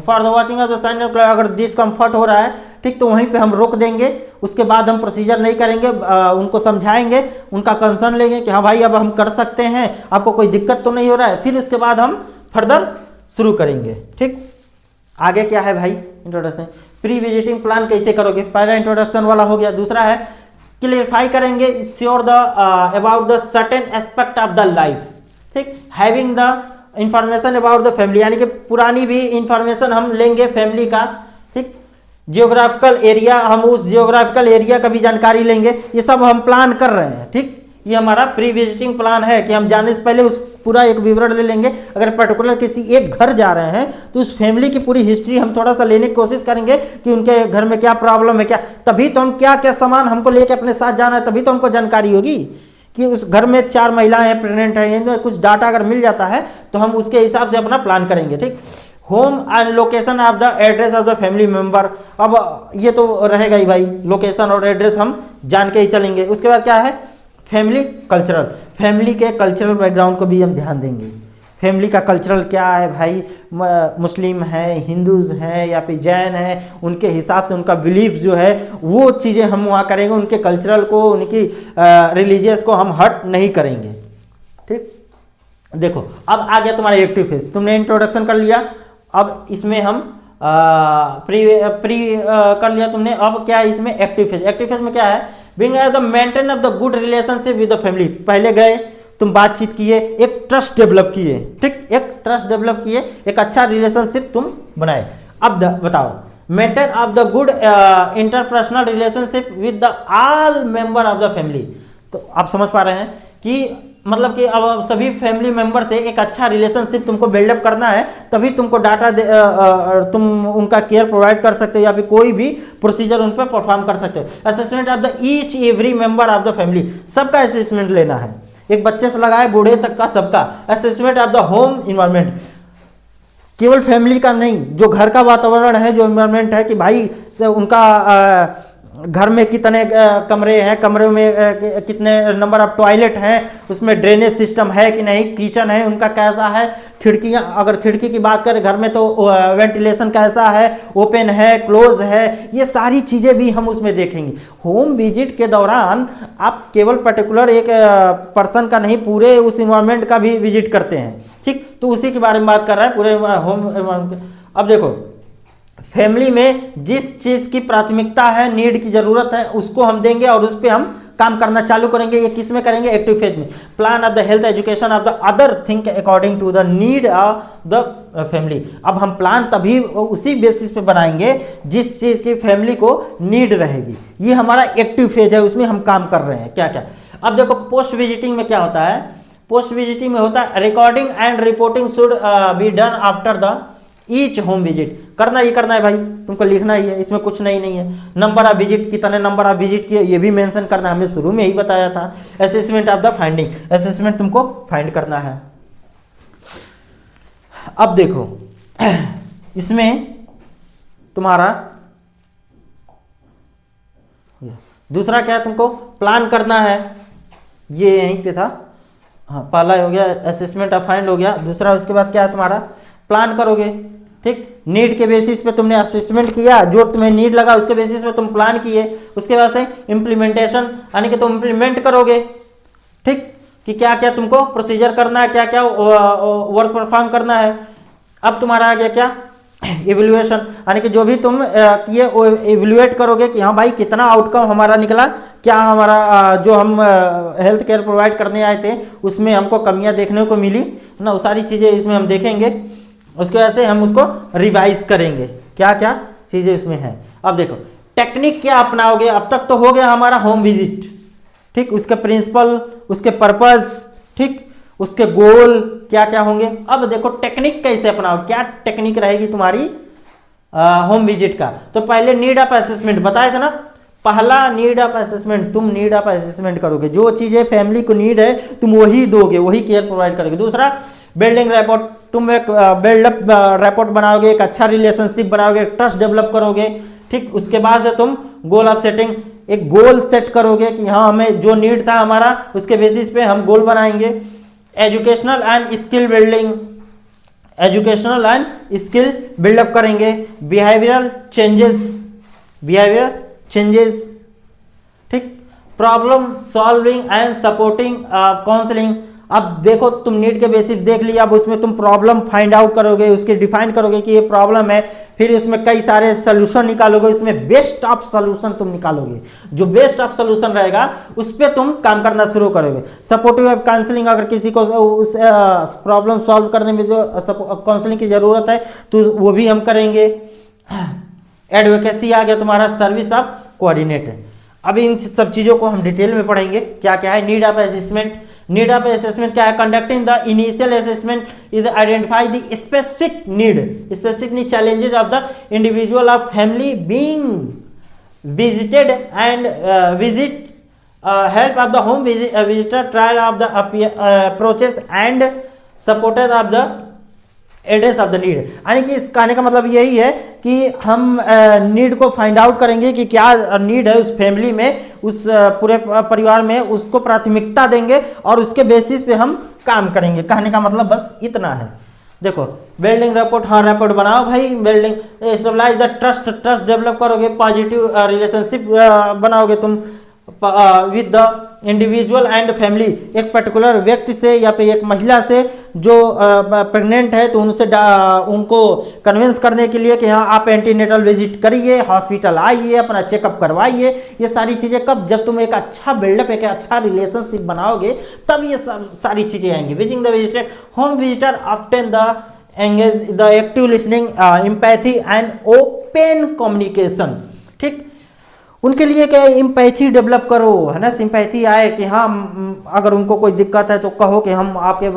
for the watching of the sign, अगर डिसकम्फर्ट हो रहा है, ठीक, तो वहीं पे हम रोक देंगे, उसके बाद हम प्रोसीजर नहीं करेंगे, उनको समझाएंगे, उनका कंसर्न लेंगे कि हाँ भाई अब हम कर सकते हैं, आपको कोई दिक्कत तो नहीं हो रहा है, फिर उसके बाद हम फर्दर शुरू करेंगे, ठीक। आगे क्या है भाई, इंट्रोडक्शन। प्री विजिटिंग प्लान कैसे करोगे, पहला इंट्रोडक्शन वाला हो गया। दूसरा है क्लियरिफाई करेंगे sure the about the certain aspect of the life, ठीक, having the information about the family, यानी कि पुरानी भी इंफॉर्मेशन हम लेंगे फैमिली का, ठीक। जियोग्राफिकल एरिया, हम उस जियोग्राफिकल एरिया का भी जानकारी लेंगे, ये सब हम प्लान कर रहे हैं, ठीक। ये हमारा प्री विजिटिंग प्लान है कि हम जाने से पहले उस पूरा एक विवरण ले लेंगे। अगर पर्टिकुलर किसी एक घर जा रहे हैं तो उस फैमिली की पूरी हिस्ट्री हम थोड़ा सा लेने की कोशिश करेंगे कि उनके घर में क्या प्रॉब्लम है, क्या, तभी तो हम क्या क्या सामान हमको लेके अपने साथ जाना है, तभी तो हमको जानकारी होगी कि उस घर में 4 महिलाएं हैं, प्रेग्नेंट हैं, इनमें कुछ डाटा अगर मिल जाता है तो हम उसके हिसाब से अपना प्लान करेंगे, ठीक। Home and location of the address of the family member, अब ये तो रहेगा ही भाई, लोकेशन और एड्रेस हम जान के ही चलेंगे। उसके बाद क्या है, फैमिली कल्चरल, फैमिली के कल्चरल बैकग्राउंड को भी हम ध्यान देंगे। फैमिली का कल्चरल क्या है भाई, मुस्लिम हैं, हिंदूज हैं या फिर जैन हैं, उनके हिसाब से उनका बिलीफ जो है वो चीज़ें हम वहाँ करेंगे, उनके कल्चरल को, उनकी रिलीजियस को हम हर्ट नहीं करेंगे, ठीक। देखो अब आ गया तुम्हारा एक्टिव फेज, तुमने इंट्रोडक्शन कर लिया, अब इसमें हम प्री कर लिया तुमने, अब क्या है इसमें एक्टिव फेज। एक्टिव फेज में क्या है, being as the maintain of the good relationship with the family, पहले गए तुम बातचीत किए, एक ट्रस्ट डेवलप किए, ठीक, एक ट्रस्ट डेवलप किए, एक अच्छा रिलेशनशिप तुम बनाए। अब बताओ, maintain of the good interpersonal relationship with the all member of the family. तो आप समझ पा रहे हैं कि मतलब कि अब सभी फैमिली मेंबर से एक अच्छा रिलेशनशिप तुमको बिल्डअप करना है, तभी तुमको डाटा तुम उनका केयर प्रोवाइड कर सकते हो या फिर कोई भी प्रोसीजर उन पर परफॉर्म कर सकते हो। Assessment of the each every member of the family, सबका असेसमेंट लेना है, एक बच्चे से लगाए बूढ़े तक का सबका। Assessment of the home environment, केवल फैमिली का नहीं, जो घर का वातावरण है, जो इन्वायरमेंट है कि भाई उनका घर में कितने कमरे हैं, कमरे में कितने नंबर ऑफ टॉयलेट हैं, उसमें ड्रेनेज सिस्टम है कि नहीं, किचन है उनका कैसा है, खिड़कियां, अगर खिड़की की बात करें घर में तो वेंटिलेशन कैसा है, ओपन है, क्लोज है, ये सारी चीज़ें भी हम उसमें देखेंगे। होम विजिट के दौरान आप केवल पर्टिकुलर एक पर्सन का नहीं, पूरे उस इन्वायरमेंट का भी विजिट करते हैं, ठीक। तो उसी के बारे में बात कर रहा है, पूरे होम इन्वायरमेंट। अब देखो, फैमिली में जिस चीज़ की प्राथमिकता है, नीड की जरूरत है, उसको हम देंगे और उस पर हम काम करना चालू करेंगे। ये किस में करेंगे? एक्टिव फेज में। Plan of the health education of the other thing according to the need of the family. अब हम प्लान तभी उसी बेसिस पे बनाएंगे जिस चीज़ की फैमिली को नीड रहेगी। ये हमारा एक्टिव फेज है, उसमें हम काम कर रहे हैं क्या क्या। अब देखो, पोस्ट विजिटिंग में क्या होता है? पोस्ट विजिटिंग में होता है recording and reporting should be done after the each home visit. करना ही करना है भाई, तुमको लिखना ही है, इसमें कुछ नहीं है। नंबर ऑफ विजिट, कितने नंबर ऑफ विजिट किए, ये भी मेंशन करना है, हमने शुरू में ही बताया था। Assessment of the finding, assessment तुमको फाइंड करना है। अब देखो, इसमें तुम्हारा दूसरा क्या है, तुमको प्लान करना है, ये यहीं पे था। हाँ, पहला हो गया असेसमेंट ऑफ फाइंड हो गया, दूसरा उसके बाद क्या है तुम्हारा प्लान करोगे, ठीक। नीड के बेसिस पे तुमने असेसमेंट किया, जो तुम्हें नीड लगा उसके बेसिस पे तुम प्लान किए, उसके बाद से इम्प्लीमेंटेशन, यानी कि तुम इम्प्लीमेंट करोगे, ठीक, कि क्या क्या तुमको प्रोसीजर करना है, क्या क्या वर्क परफॉर्म करना है। अब तुम्हारा आ गया क्या? इवैल्यूएशन, यानी कि जो भी तुम किए वो इवैल्यूएट करोगे कि हाँ भाई कितना आउटकम हमारा निकला, क्या हमारा जो हम हेल्थ केयर प्रोवाइड करने आए थे उसमें हमको कमियां देखने को मिली ना, वो सारी चीज़ें इसमें हम देखेंगे। उसके वजह से हम उसको रिवाइज करेंगे, क्या क्या चीज़ें इसमें हैं। अब देखो, टेक्निक क्या अपनाओगे? अब तक तो हो गया हमारा होम विजिट, ठीक, उसके प्रिंसिपल, उसके पर्पस, ठीक, उसके गोल क्या क्या होंगे। अब देखो टेक्निक कैसे अपनाओ, क्या टेक्निक रहेगी तुम्हारी होम विजिट का। तो पहले नीड ऑफ असेसमेंट बताया था ना, पहला नीड ऑफ असेसमेंट, तुम नीड ऑफ असेसमेंट करोगे, जो चीजें फैमिली को नीड है तुम वही दोगे, वही केयर प्रोवाइड करोगे। दूसरा बिल्डिंग रैपोर्ट, तुम एक बिल्डअप रैपोर्ट बनाओगे, एक अच्छा रिलेशनशिप बनाओगे, ट्रस्ट डेवलप करोगे, ठीक। उसके बाद तुम गोल ऑफ सेटिंग, एक गोल सेट करोगे कि हाँ हमें जो नीड था हमारा, उसके बेसिस पे हम गोल बनाएंगे। Educational and skill building, educational and skill buildup करेंगे। बिहेवियरल चेंजेस, बिहेवियर चेंजेस, ठीक। Problem solving and supporting counselling. अब देखो, तुम नीड के बेसिस देख लिया, अब उसमें तुम प्रॉब्लम फाइंड आउट करोगे, उसके डिफाइन करोगे कि ये प्रॉब्लम है, फिर उसमें कई सारे सोल्यूशन निकालोगे, उसमें बेस्ट ऑफ सोल्यूशन तुम निकालोगे, जो बेस्ट ऑफ सोल्यूशन रहेगा उस पर तुम काम करना शुरू करोगे। सपोर्टिव काउंसलिंग, अगर किसी को उस प्रॉब्लम सॉल्व करने में जो काउंसलिंग की जरूरत है तो वो भी हम करेंगे। एडवोकेसी आ गया तुम्हारा, सर्विस ऑफ कोऑर्डिनेटर। अब इन सब चीज़ों को हम डिटेल में पढ़ेंगे क्या क्या है। Need of assessment, need of assessment क्या है? Conducting the initial assessment is identify the specific need, specific need challenges of the individual of family being visited and visit help of the home visitor, trial of the approaches and supporter of the address of the need. यानी कि इस कहने का मतलब यही है कि हम नीड को फाइंड आउट करेंगे कि क्या नीड है उस फैमिली में, उस पूरे परिवार में, उसको प्राथमिकता देंगे और उसके बेसिस पे हम काम करेंगे। कहने का मतलब बस इतना है। देखो, बिल्डिंग रिपोर्ट, हाँ रिपोर्ट बनाओ भाई, building stabilise the trust, trust develop करोगे, पॉजिटिव रिलेशनशिप बनाओगे तुम with the individual and family. एक पर्टिकुलर व्यक्ति से या फिर एक महिला से जो प्रेग्नेंट है तो उनसे उनको कन्विंस करने के लिए कि हाँ आप एंटीनेटल विजिट करिए, हॉस्पिटल आइए, अपना चेकअप करवाइए। ये सारी चीज़ें कब? जब तुम एक अच्छा बिल्डअप, एक अच्छा रिलेशनशिप बनाओगे तब ये सारी चीज़ें आएंगी। Visiting the visitor, home visitor often the engage the active listening, empathy and open communication, ठीक। उनके लिए क्या एम्पैथी डेवलप करो, है ना, सिंपैथी आए कि हाँ अगर उनको कोई दिक्कत है तो कहो कि हम आपके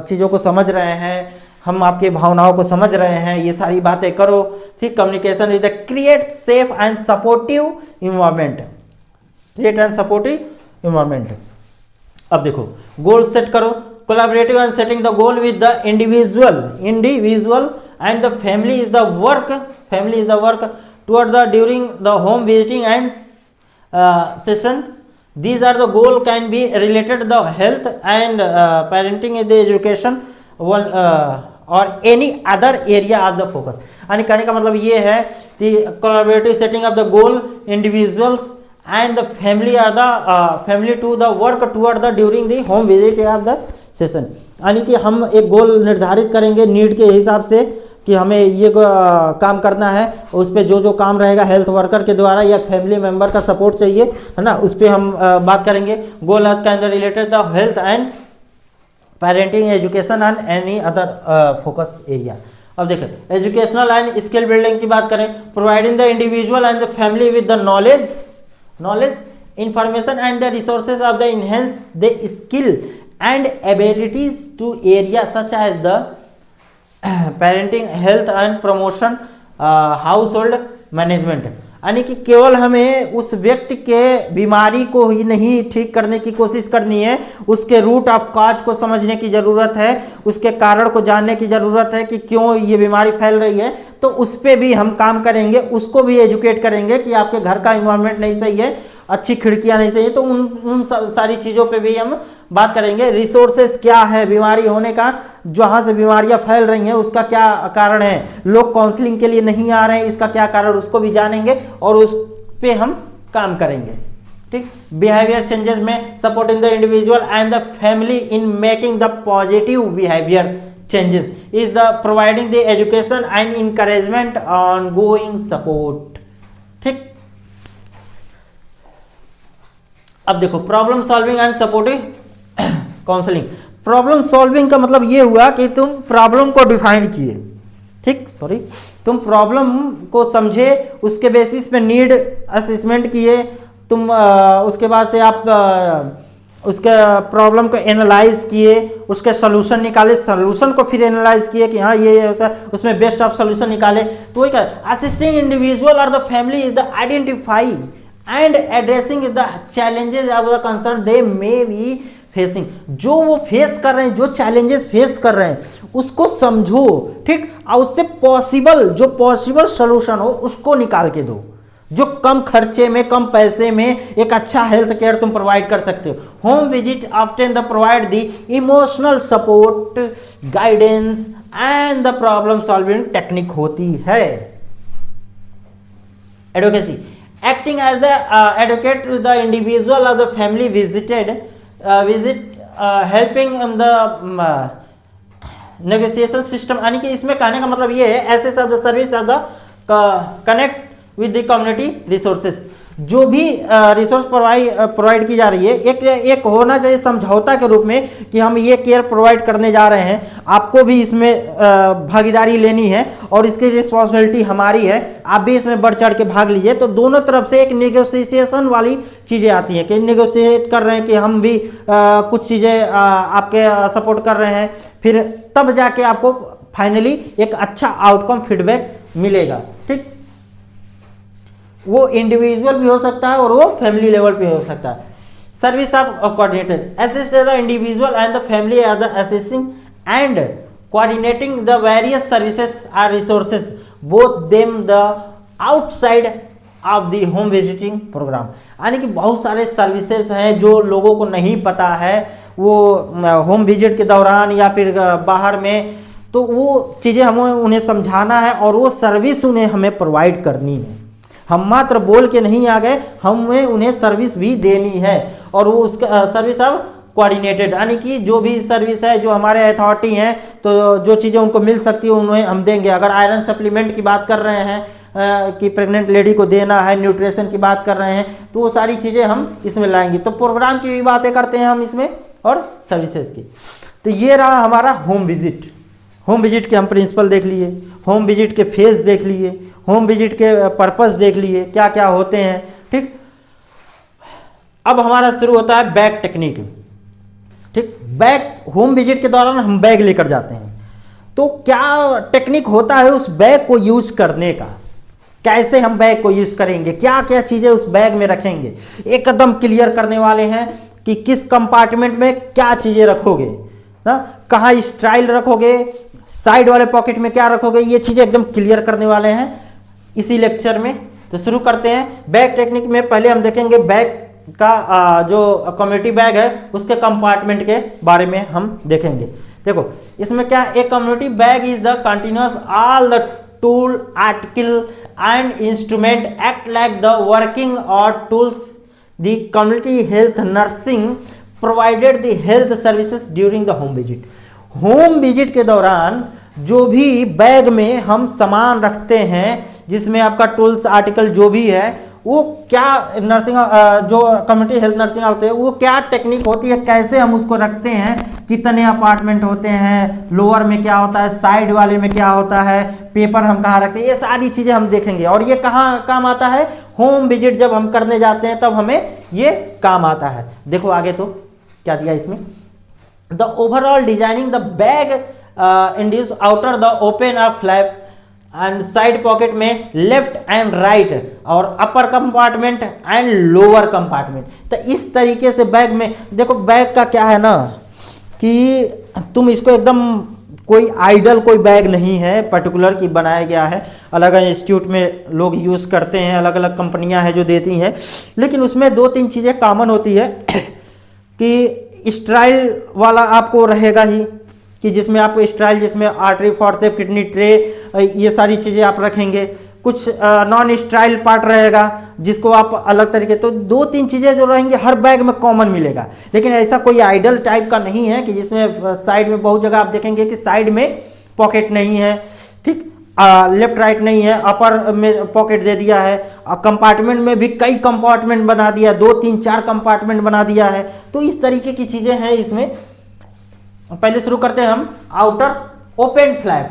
चीज़ों को समझ रहे हैं, हम आपके भावनाओं को समझ रहे हैं, ये सारी बातें करो। ठीक, communication with create safe and supportive environment, create and supportive environment. अब देखो गोल सेट करो, collaborative and setting the goal with the individual and the family is the work toward the during the home visiting and sessions. These are the goal can be related to the health and parenting and the education one or any other area of the focus. यानी कहने का मतलब ये है कि collaborative setting of the goal, individuals and the family are the family to the work toward the during the home visit of the session. यानी कि हम एक गोल निर्धारित करेंगे नीड के हिसाब से कि हमें ये काम करना है, उस पर जो काम रहेगा हेल्थ वर्कर के द्वारा या फैमिली मेंबर का सपोर्ट चाहिए, है ना, उस पर हम बात करेंगे। गोल के अंदर related the health and parenting, education and any other focus area. अब देखें एजुकेशनल एंड स्किल बिल्डिंग की बात करें, providing the individual and the family with the knowledge information and the resources of the enhance the skill and abilities to area such as the parenting, health and promotion, household management. यानी कि केवल हमें उस व्यक्ति के बीमारी को ही नहीं ठीक करने की कोशिश करनी है, उसके रूट ऑफ कॉज को समझने की ज़रूरत है, उसके कारण को जानने की ज़रूरत है कि क्यों ये बीमारी फैल रही है, तो उस पर भी हम काम करेंगे, उसको भी एजुकेट करेंगे कि आपके घर का इन्वायरमेंट नहीं सही है, अच्छी खिड़कियां नहीं सही है, तो उन सारी चीज़ों पे भी हम बात करेंगे। रिसोर्सेस क्या है बीमारी होने का, जहाँ से बीमारियां फैल रही हैं उसका क्या कारण है, लोग काउंसलिंग के लिए नहीं आ रहे हैं, इसका क्या कारण, उसको भी जानेंगे और उस पे हम काम करेंगे। ठीक, बिहेवियर चेंजेस में supporting the individual and the family in making the positive behaviour changes is the providing the education and encouragement on going support. ठीक, अब देखो problem solving and supportive counselling. Problem solving का मतलब ये हुआ कि तुम प्रॉब्लम को डिफाइन किए, ठीक, तुम प्रॉब्लम को समझे, उसके बेसिस पे नीड असेसमेंट किए, तुम उसके बाद से आप उसके प्रॉब्लम को एनालाइज किए, उसके सोल्यूशन निकाले, सोल्यूशन को फिर एनालाइज किए कि हाँ ये होता है, उसमें बेस्ट ऑफ सोल्यूशन निकाले। तो वही क्या असिस्टिंग इंडिविजुअल और the family is the identify and addressing the challenges of the concern they may be facing. जो वो फेस कर रहे हैं, जो चैलेंजेस फेस कर रहे हैं उसको समझो, ठीक, और उससे पॉसिबल सोल्यूशन हो उसको निकाल के दो, जो कम खर्चे में कम पैसे में एक अच्छा हेल्थ केयर तुम प्रोवाइड कर सकते हो। Home visit often the provide the emotional support, guidance and the problem solving technique होती है। Advocacy acting as the advocate to the individual or the family helping in the negotiation system। यानी कि इसमें कहने का मतलब ये है access of the service of the connect with the community resources. जो भी रिसोर्स प्रोवाइड की जा रही है, एक होना चाहिए समझौता के रूप में कि हम ये केयर प्रोवाइड करने जा रहे हैं, आपको भी इसमें भागीदारी लेनी है और इसकी रिस्पॉन्सिबिलिटी हमारी है, आप भी इसमें बढ़ चढ़ के भाग लीजिए। तो दोनों तरफ से एक नेगोशिएशन वाली चीज़ें आती हैं कि नेगोशिएट कर रहे हैं कि हम भी कुछ चीज़ें आपके सपोर्ट कर रहे हैं, फिर तब जाके आपको फाइनली एक अच्छा आउटकम फीडबैक मिलेगा। ठीक, वो इंडिविजुअल भी हो सकता है और वो फैमिली लेवल पे हो सकता है। Service of coordinator assist the individual and the family or the assessing and coordinating the various services or resources both them the outside of the home visiting program. यानी कि बहुत सारे सर्विसेज हैं जो लोगों को नहीं पता है, वो होम विजिट के दौरान या फिर बाहर में, तो वो चीज़ें हमें उन्हें समझाना है और वो सर्विस हमें प्रोवाइड करनी है। हम मात्र बोल के नहीं आ गए, हमें उन्हें सर्विस भी देनी है और वो उसका सर्विस अब कोऑर्डिनेटेड, यानी कि जो भी सर्विस है, जो हमारे अथॉरिटी हैं, तो जो चीज़ें उनको मिल सकती है उन्हें हम देंगे। अगर आयरन सप्लीमेंट की बात कर रहे हैं कि प्रेग्नेंट लेडी को देना है, न्यूट्रिशन की बात कर रहे हैं, तो वो सारी चीज़ें हम इसमें लाएंगे। तो प्रोग्राम की भी बातें करते हैं हम इसमें और सर्विसेज की। तो ये रहा हमारा होम विजिट। होम विजिट के हम प्रिंसिपल देख लिए, होम विजिट के फेज देख लिए, होम विजिट के पर्पस देख लिए क्या क्या होते हैं। ठीक, अब हमारा शुरू होता है बैग टेक्निक। ठीक, बैग होम विजिट के दौरान हम बैग लेकर जाते हैं, तो क्या टेक्निक होता है उस बैग को यूज करने का, कैसे हम बैग को यूज करेंगे, क्या क्या चीजें उस बैग में रखेंगे, एकदम क्लियर करने वाले हैं कि किस कंपार्टमेंट में क्या चीजें रखोगे ना, कहाँ स्टाइल रखोगे, साइड वाले पॉकेट में क्या रखोगे, ये चीजें एकदम क्लियर करने वाले हैं इसी लेक्चर में। तो शुरू करते हैं बैग टेक्निक में। पहले हम देखेंगे बैग का जो कम्युनिटी बैग है उसके कंपार्टमेंट के बारे में हम देखेंगे। देखो इसमें क्या, एक community bag is the continuous all the tool article and instrument act like the working और tools the community health nursing provided the health services during the home visit. Home visit के दौरान जो भी बैग में हम सामान रखते हैं, जिसमें आपका टूल्स आर्टिकल जो भी है, वो क्या नर्सिंग जो कम्युनिटी हेल्थ नर्सिंग होते हैं वो क्या टेक्निक होती है, कैसे हम उसको रखते हैं, कितने अपार्टमेंट होते हैं, लोअर में क्या होता है, साइड वाले में क्या होता है, पेपर हम कहाँ रखते हैं, ये सारी चीजें हम देखेंगे। और ये कहाँ काम आता है, होम विजिट जब हम करने जाते हैं तब हमें ये काम आता है। देखो आगे तो क्या दिया इसमें, the overall designing the bag induce outer the open a flap and side pocket में लेफ्ट एंड राइट और अपर कंपार्टमेंट एंड लोअर कंपार्टमेंट। तो इस तरीके से बैग में देखो, बैग का क्या है ना कि तुम इसको एकदम कोई आइडल कोई बैग नहीं है पर्टिकुलर की बनाया गया है, अलग अलग इंस्टीट्यूट में लोग यूज़ करते हैं, अलग अलग कंपनियां हैं जो देती हैं, लेकिन उसमें दो तीन चीज़ें कॉमन होती है कि स्टाइल वाला आपको रहेगा ही, कि जिसमें आपको स्टाइल, जिसमें आर्टरी फॉरसेप किडनी ट्रे ये सारी चीज़ें आप रखेंगे। कुछ नॉन स्टाइल पार्ट रहेगा जिसको आप अलग तरीके, तो दो तीन चीज़ें जो रहेंगी हर बैग में कॉमन मिलेगा। लेकिन ऐसा कोई आइडल टाइप का नहीं है कि जिसमें साइड में बहुत जगह आप देखेंगे कि साइड में पॉकेट नहीं है, ठीक, लेफ्ट राइट नहीं है, अपर में पॉकेट दे दिया है, कंपार्टमेंट में भी कई कंपार्टमेंट बना दिया, 2 3 4 कंपार्टमेंट बना दिया है। तो इस तरीके की चीज़ें हैं इसमें। पहले शुरू करते हैं हम आउटर ओपन फ्लैप।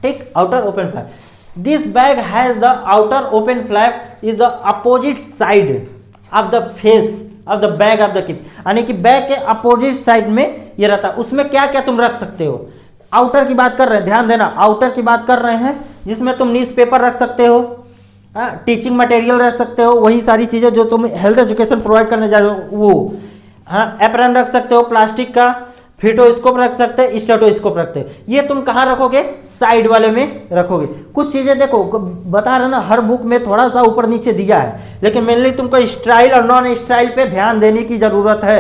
ठीक, outer open flap, this bag has the outer open flap is the opposite side of the face of the bag of the kit, यानी कि बैग के अपोजिट साइड में ये रहता है। उसमें क्या क्या तुम रख सकते हो, आउटर की बात कर रहे हैं, ध्यान देना, आउटर की बात कर रहे हैं जिसमें तुम न्यूज पेपर रख सकते हो, टीचिंग मटेरियल रख सकते हो, वही सारी चीजें जो तुम हेल्थ एजुकेशन प्रोवाइड करने जा रहे हो वो, एप्रन रख सकते हो प्लास्टिक का, फिटोस्कोप रख सकते हैं, स्टेटोस्कोप रखते हैं। ये तुम कहाँ रखोगे, साइड वाले में रखोगे। कुछ चीजें देखो बता रहे ना, हर बुक में थोड़ा सा ऊपर नीचे दिया है, लेकिन मेनली तुमको स्टाइल और नॉन स्टाइल पे ध्यान देने की जरूरत है।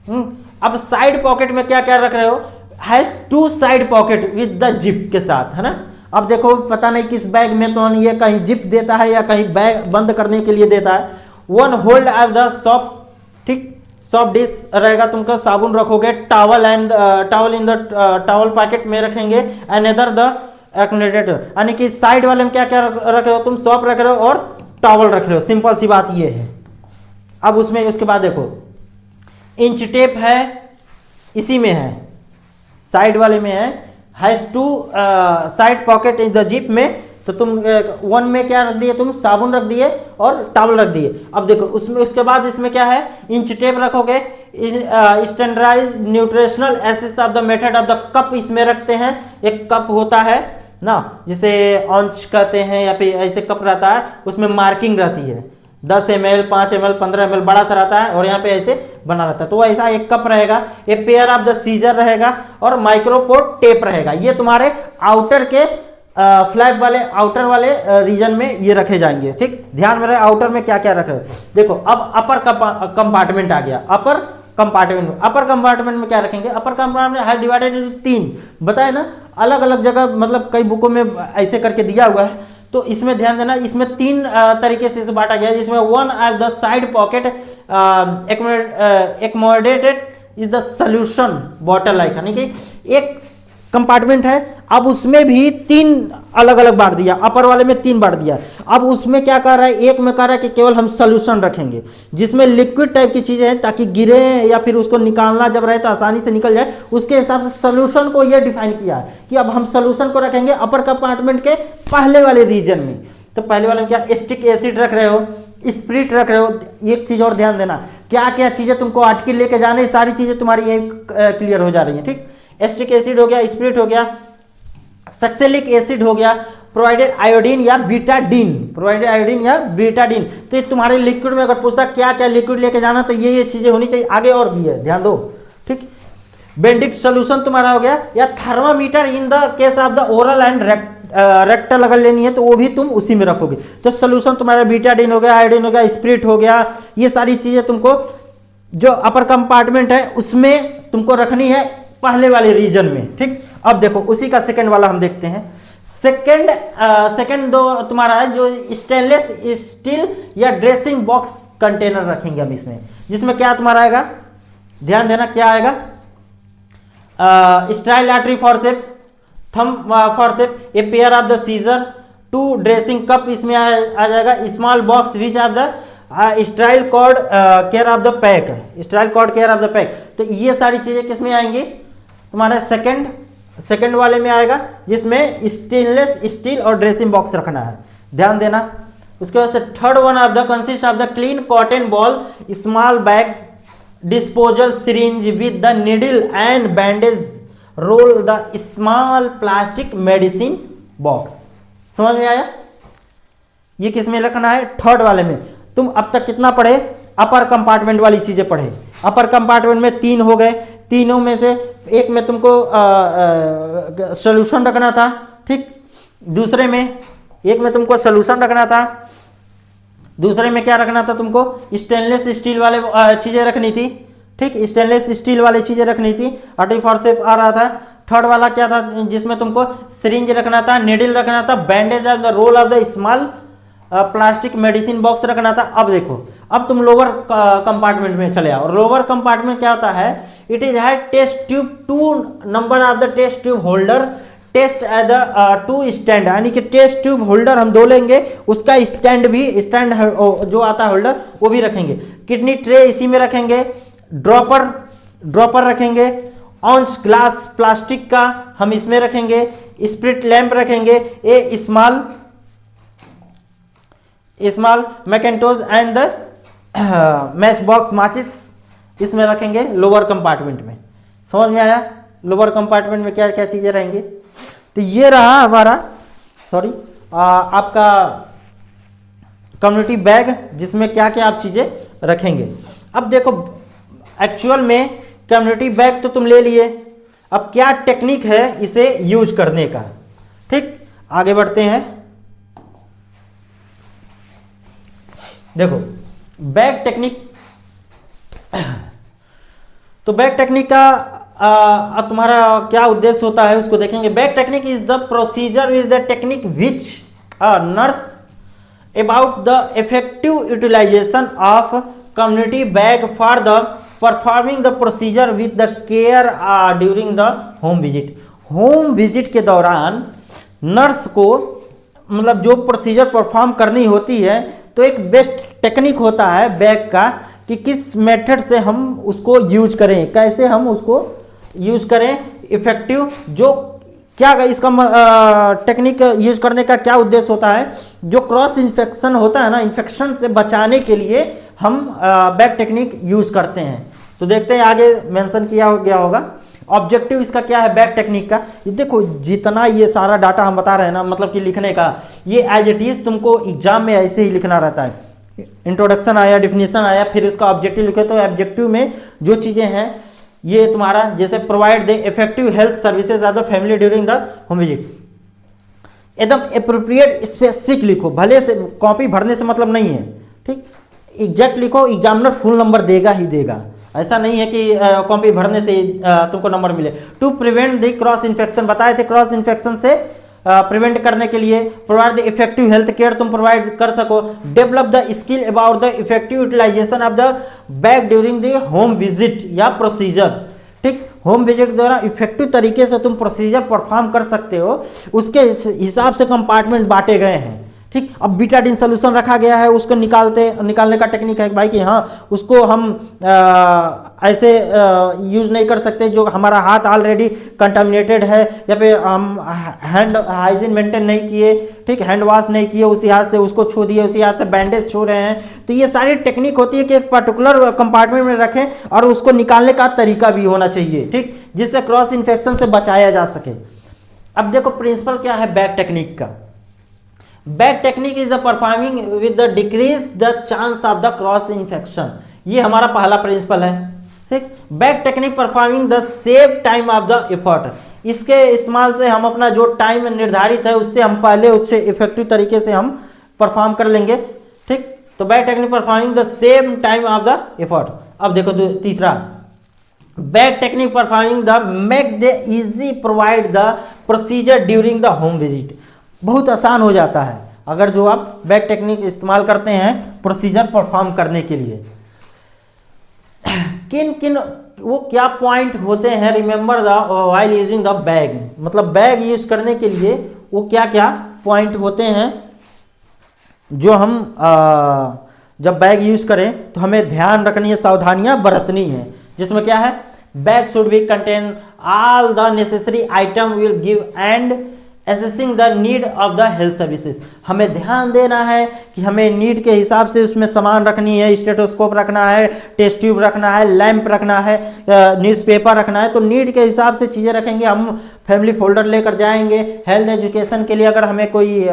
अब साइड पॉकेट में क्या क्या रख रहे हो, has 2 side pocket with the zip के साथ, है ना। अब देखो पता नहीं किस बैग में तो ये कहीं जिप देता है या कहीं बैग बंद करने के लिए देता है। 1 होल्ड ऑफ द सॉफ्ट, ठीक, सॉफ्ट डिश रहेगा, तुमको साबुन रखोगे, towel and towel in the towel packet में रखेंगे, एंड अदर द एक्नेटेटर, यानी कि साइड वाले में क्या क्या रख रहे हो तुम, सॉफ्ट रख रहे हो और टॉवल रख रहे हो। सिंपल सी बात ये है। अब उसमें उसके बाद देखो इंच टेप है, इसी में है, साइड वाले में है 2 side pocket in the zip में। तो तुम 1 में क्या रख दिए, तुम साबुन रख दिए और टॉवल रख दिए। अब देखो उसमें उसके बाद इसमें क्या है, इंच टेप रखोगे, standardized nutritional assess of the method of the cup इसमें रखते हैं। एक कप होता है ना जिसे ऑंच कहते हैं या फिर ऐसे कप रहता है, उसमें मार्किंग रहती है, 10 ml 5 ml 15 ml बड़ा सा रहता है और यहाँ पे ऐसे बना रहता है। तो ऐसा एक कप रहेगा, एक पेयर ऑफ द सीजर रहेगा और माइक्रोपोर्ट टेप रहेगा। ये तुम्हारे आउटर के फ्लैप वाले आउटर वाले रीजन में ये रखे जाएंगे। ठीक, ध्यान में रहे आउटर में क्या क्या रखे। देखो अब अपर कंपार्टमेंट आ गया। अपर कंपार्टमेंट में क्या रखेंगे, अपर कंपार्टमेंट है डिवाइडेड इनटू 3 बताए ना, अलग अलग जगह मतलब कई बुकों में ऐसे करके दिया हुआ है। तो इसमें ध्यान देना, इसमें 3 तरीके से बांटा गया है, जिसमें 1 of the side pocket accommodated is the solution bottle like, यानी कि एक कंपार्टमेंट है, अब उसमें भी 3 अलग अलग बांट दिया, अपर वाले में 3 बांट दिया। अब उसमें क्या कर रहा है, एक में कह रहा है कि केवल हम सोल्यूशन रखेंगे जिसमें लिक्विड टाइप की चीजें हैं ताकि गिरे या फिर उसको निकालना जब रहे तो आसानी से निकल जाए। उसके हिसाब से सोल्यूशन को यह डिफाइन किया है कि अब हम सोल्यूशन को रखेंगे अपर कंपार्टमेंट के पहले वाले रीजन में। तो पहले वाले में क्या, एसिटिक एसिड रख रहे हो, स्प्रिट रख रहे हो, एक चीज और ध्यान देना, क्या क्या चीजें तुमको आर्टिकल लेके जाने, सारी चीजें तुम्हारी ये क्लियर हो जा रही है। ठीक, एस्टिक एसिड हो गया, स्प्रिट हो गया, सक्सेलिक एसिड हो गया, प्रोवाइडेड आयोडीन या बीटाडीन, प्रोवाइडेड आयोडीन या बीटाडीन। तो ये तुम्हारे लिक्विड में अगर पूछता क्या क्या लिक्विड लेके जाना, तो ये चीजें होनी चाहिए। आगे और भी है, ध्यान दो। ठीक, बेंडिक सोल्यूशन तुम्हारा हो गया, या thermometer in the case of the oral and rectal अगर लेनी है तो वो भी तुम उसी में रखोगे। तो सोल्यूशन तुम्हारा बीटाडीन हो गया, आयोडीन हो गया, स्प्रिट हो गया, ये सारी चीजें तुमको जो अपर कंपार्टमेंट है उसमें तुमको रखनी है पहले वाले रीजन में। ठीक, अब देखो उसी का सेकंड वाला हम देखते हैं। सेकंड दो तुम्हारा है जो स्टेनलेस स्टील या ड्रेसिंग बॉक्स कंटेनर रखेंगे हम इसमें, जिसमें क्या तुम्हारा आएगा, ध्यान देना क्या आएगा, sterile artery forcep, thumb forcep, a pair of the scissor, 2 dressing cup इसमें आ जाएगा, small box which of the sterile cord care of the pack, sterile cord care of the pack. तो ये सारी चीजें किसमें आएंगी, तुम्हारे सेकंड वाले में आएगा, जिसमें स्टेनलेस स्टील और ड्रेसिंग बॉक्स रखना है, ध्यान देना। उसके बाद से third one of the consist of the clean cotton ball, small bag, disposal syringe with the needle and bandage, roll the small plastic medicine box. समझ में आया, ये किस में रखना है, थर्ड वाले में। तुम अब तक कितना पढ़े, अपर कंपार्टमेंट वाली चीजें पढ़े। अपर कंपार्टमेंट में 3 हो गए, तीनों में से एक में तुमको सॉल्यूशन रखना था। ठीक, दूसरे में एक में तुमको सॉल्यूशन रखना था, दूसरे में क्या रखना था तुमको, स्टेनलेस स्टील वाले चीजें रखनी थी। ठीक, स्टेनलेस स्टील वाली चीजें रखनी थी, आर्टरी फॉरसेप आ रहा था। थर्ड वाला क्या था, जिसमें तुमको सिरिंज रखना था, नीडल रखना था, bandage of the roll of the small plastic medicine box रखना था। अब देखो, अब तुम लोअर कंपार्टमेंट में चले आओ। लोअर कंपार्टमेंट क्या होता है, इट इज है test tube, 2 number of the test tube holder, test at the 2 stand, यानी कि टेस्ट ट्यूब होल्डर हम 2 लेंगे, उसका स्टैंड जो आता है होल्डर वो भी रखेंगे। किडनी ट्रे इसी में रखेंगे, ड्रॉपर रखेंगे, ऑन्स ग्लास प्लास्टिक का हम इसमें रखेंगे, स्प्रिट लैंप रखेंगे, a small mackintosh and the match box माचिस इसमें रखेंगे लोअर कंपार्टमेंट में। समझ में आया, लोअर कंपार्टमेंट में क्या क्या चीजें रहेंगी। तो ये रहा हमारा आपका कम्युनिटी बैग, जिसमें क्या क्या आप चीजें रखेंगे। अब देखो एक्चुअल में कम्युनिटी बैग तो तुम ले लिए, अब क्या टेक्निक है इसे यूज करने का। ठीक, आगे बढ़ते हैं। देखो बैग टेक्निक, तो बैग टेक्निक का अब तुम्हारा क्या उद्देश्य होता है उसको देखेंगे। Bag technique is the procedure is the technique which nurse about the effective utilization of community bag for the performing the procedure with the care during the home visit. Home visit के दौरान nurse को मतलब जो procedure perform करनी होती है, तो एक बेस्ट टेक्निक होता है बैग का कि किस मेथड से हम उसको यूज करें, कैसे हम उसको यूज करें इफेक्टिव। जो क्या इसका टेक्निक यूज करने का क्या उद्देश्य होता है, जो क्रॉस इन्फेक्शन होता है ना, इन्फेक्शन से बचाने के लिए हम बैग टेक्निक यूज करते हैं। तो देखते हैं आगे मेंशन किया गया होगा। ऑब्जेक्टिव इसका क्या है बैग टेक्निक का, ये देखो जितना ये सारा डाटा हम बता रहे हैं ना, मतलब कि लिखने का, ये एज इट इज तुमको एग्जाम में ऐसे ही लिखना रहता है। इंट्रोडक्शन आया, डिफिनेशन आया, फिर इसका ऑब्जेक्टिव लिखे। तो ऑब्जेक्टिव में जो चीजें हैं ये तुम्हारा जैसे provide the effective health services of the family during the home visit, एकदम अप्रोप्रिएट स्पेसिफिक लिखो, भले से कॉपी भरने से मतलब नहीं है। ठीक, एग्जैक्ट लिखो, एग्जामिनर फुल नंबर देगा ही देगा, ऐसा नहीं है कि कॉपी भरने से तुमको नंबर मिले। To prevent the cross infection, बताए थे क्रॉस इन्फेक्शन से प्रिवेंट करने के लिए provide the effective health care तुम प्रोवाइड कर सको। Develop the skill about the effective utilization of the bag during the home visit या प्रोसीजर। ठीक, होम विजिट द्वारा इफेक्टिव तरीके से तुम प्रोसीजर परफॉर्म कर सकते हो, उसके हिसाब से कंपार्टमेंट बांटे गए हैं। ठीक। अब बीटाडीन सोल्यूशन रखा गया है, उसको निकालने का टेक्निक है भाई कि हाँ उसको हम ऐसे यूज नहीं कर सकते जो हमारा हाथ ऑलरेडी कंटामिनेटेड है, या फिर हम हैंड हाइजीन मेंटेन नहीं किए, ठीक, हैंड वॉश नहीं किए, उसी हाथ से उसको छू दिए, उसी हाथ से बैंडेज छू रहे हैं। तो ये सारी टेक्निक होती है कि एक पर्टिकुलर कंपार्टमेंट में रखें और उसको निकालने का तरीका भी होना चाहिए, ठीक, जिससे क्रॉस इन्फेक्शन से बचाया जा सके। अब देखो प्रिंसिपल क्या है बैग टेक्निक का। Bag technique is the performing with the decrease the chance of the cross infection, ये हमारा पहला प्रिंसिपल है, ठीक। Bag technique performing the save time of the effort, इसके इस्तेमाल से हम अपना जो टाइम निर्धारित है उससे हम पहले उससे इफेक्टिव तरीके से हम परफॉर्म कर लेंगे, ठीक। तो bag technique performing the same time of the effort. अब देखो तीसरा, bag technique performing the make the easy provide the procedure during the home visit, बहुत आसान हो जाता है अगर जो आप बैग टेक्निक इस्तेमाल करते हैं प्रोसीजर परफॉर्म करने के लिए। किन किन वो क्या पॉइंट होते हैं, remember the while using the bag, मतलब बैग यूज करने के लिए वो क्या क्या पॉइंट होते हैं जो हम जब बैग यूज करें तो हमें ध्यान रखनी है, सावधानियां बरतनी है, जिसमें क्या है, bag should be contain all the necessary item will give and assessing the need of the health services, हमें ध्यान देना है कि हमें नीड के हिसाब से उसमें सामान रखनी है, स्टेथोस्कोप रखना है, टेस्ट ट्यूब रखना है, लैंप रखना है, न्यूज़पेपर रखना है, तो नीड के हिसाब से चीज़ें रखेंगे। हम फैमिली फोल्डर लेकर जाएंगे, हेल्थ एजुकेशन के लिए अगर हमें कोई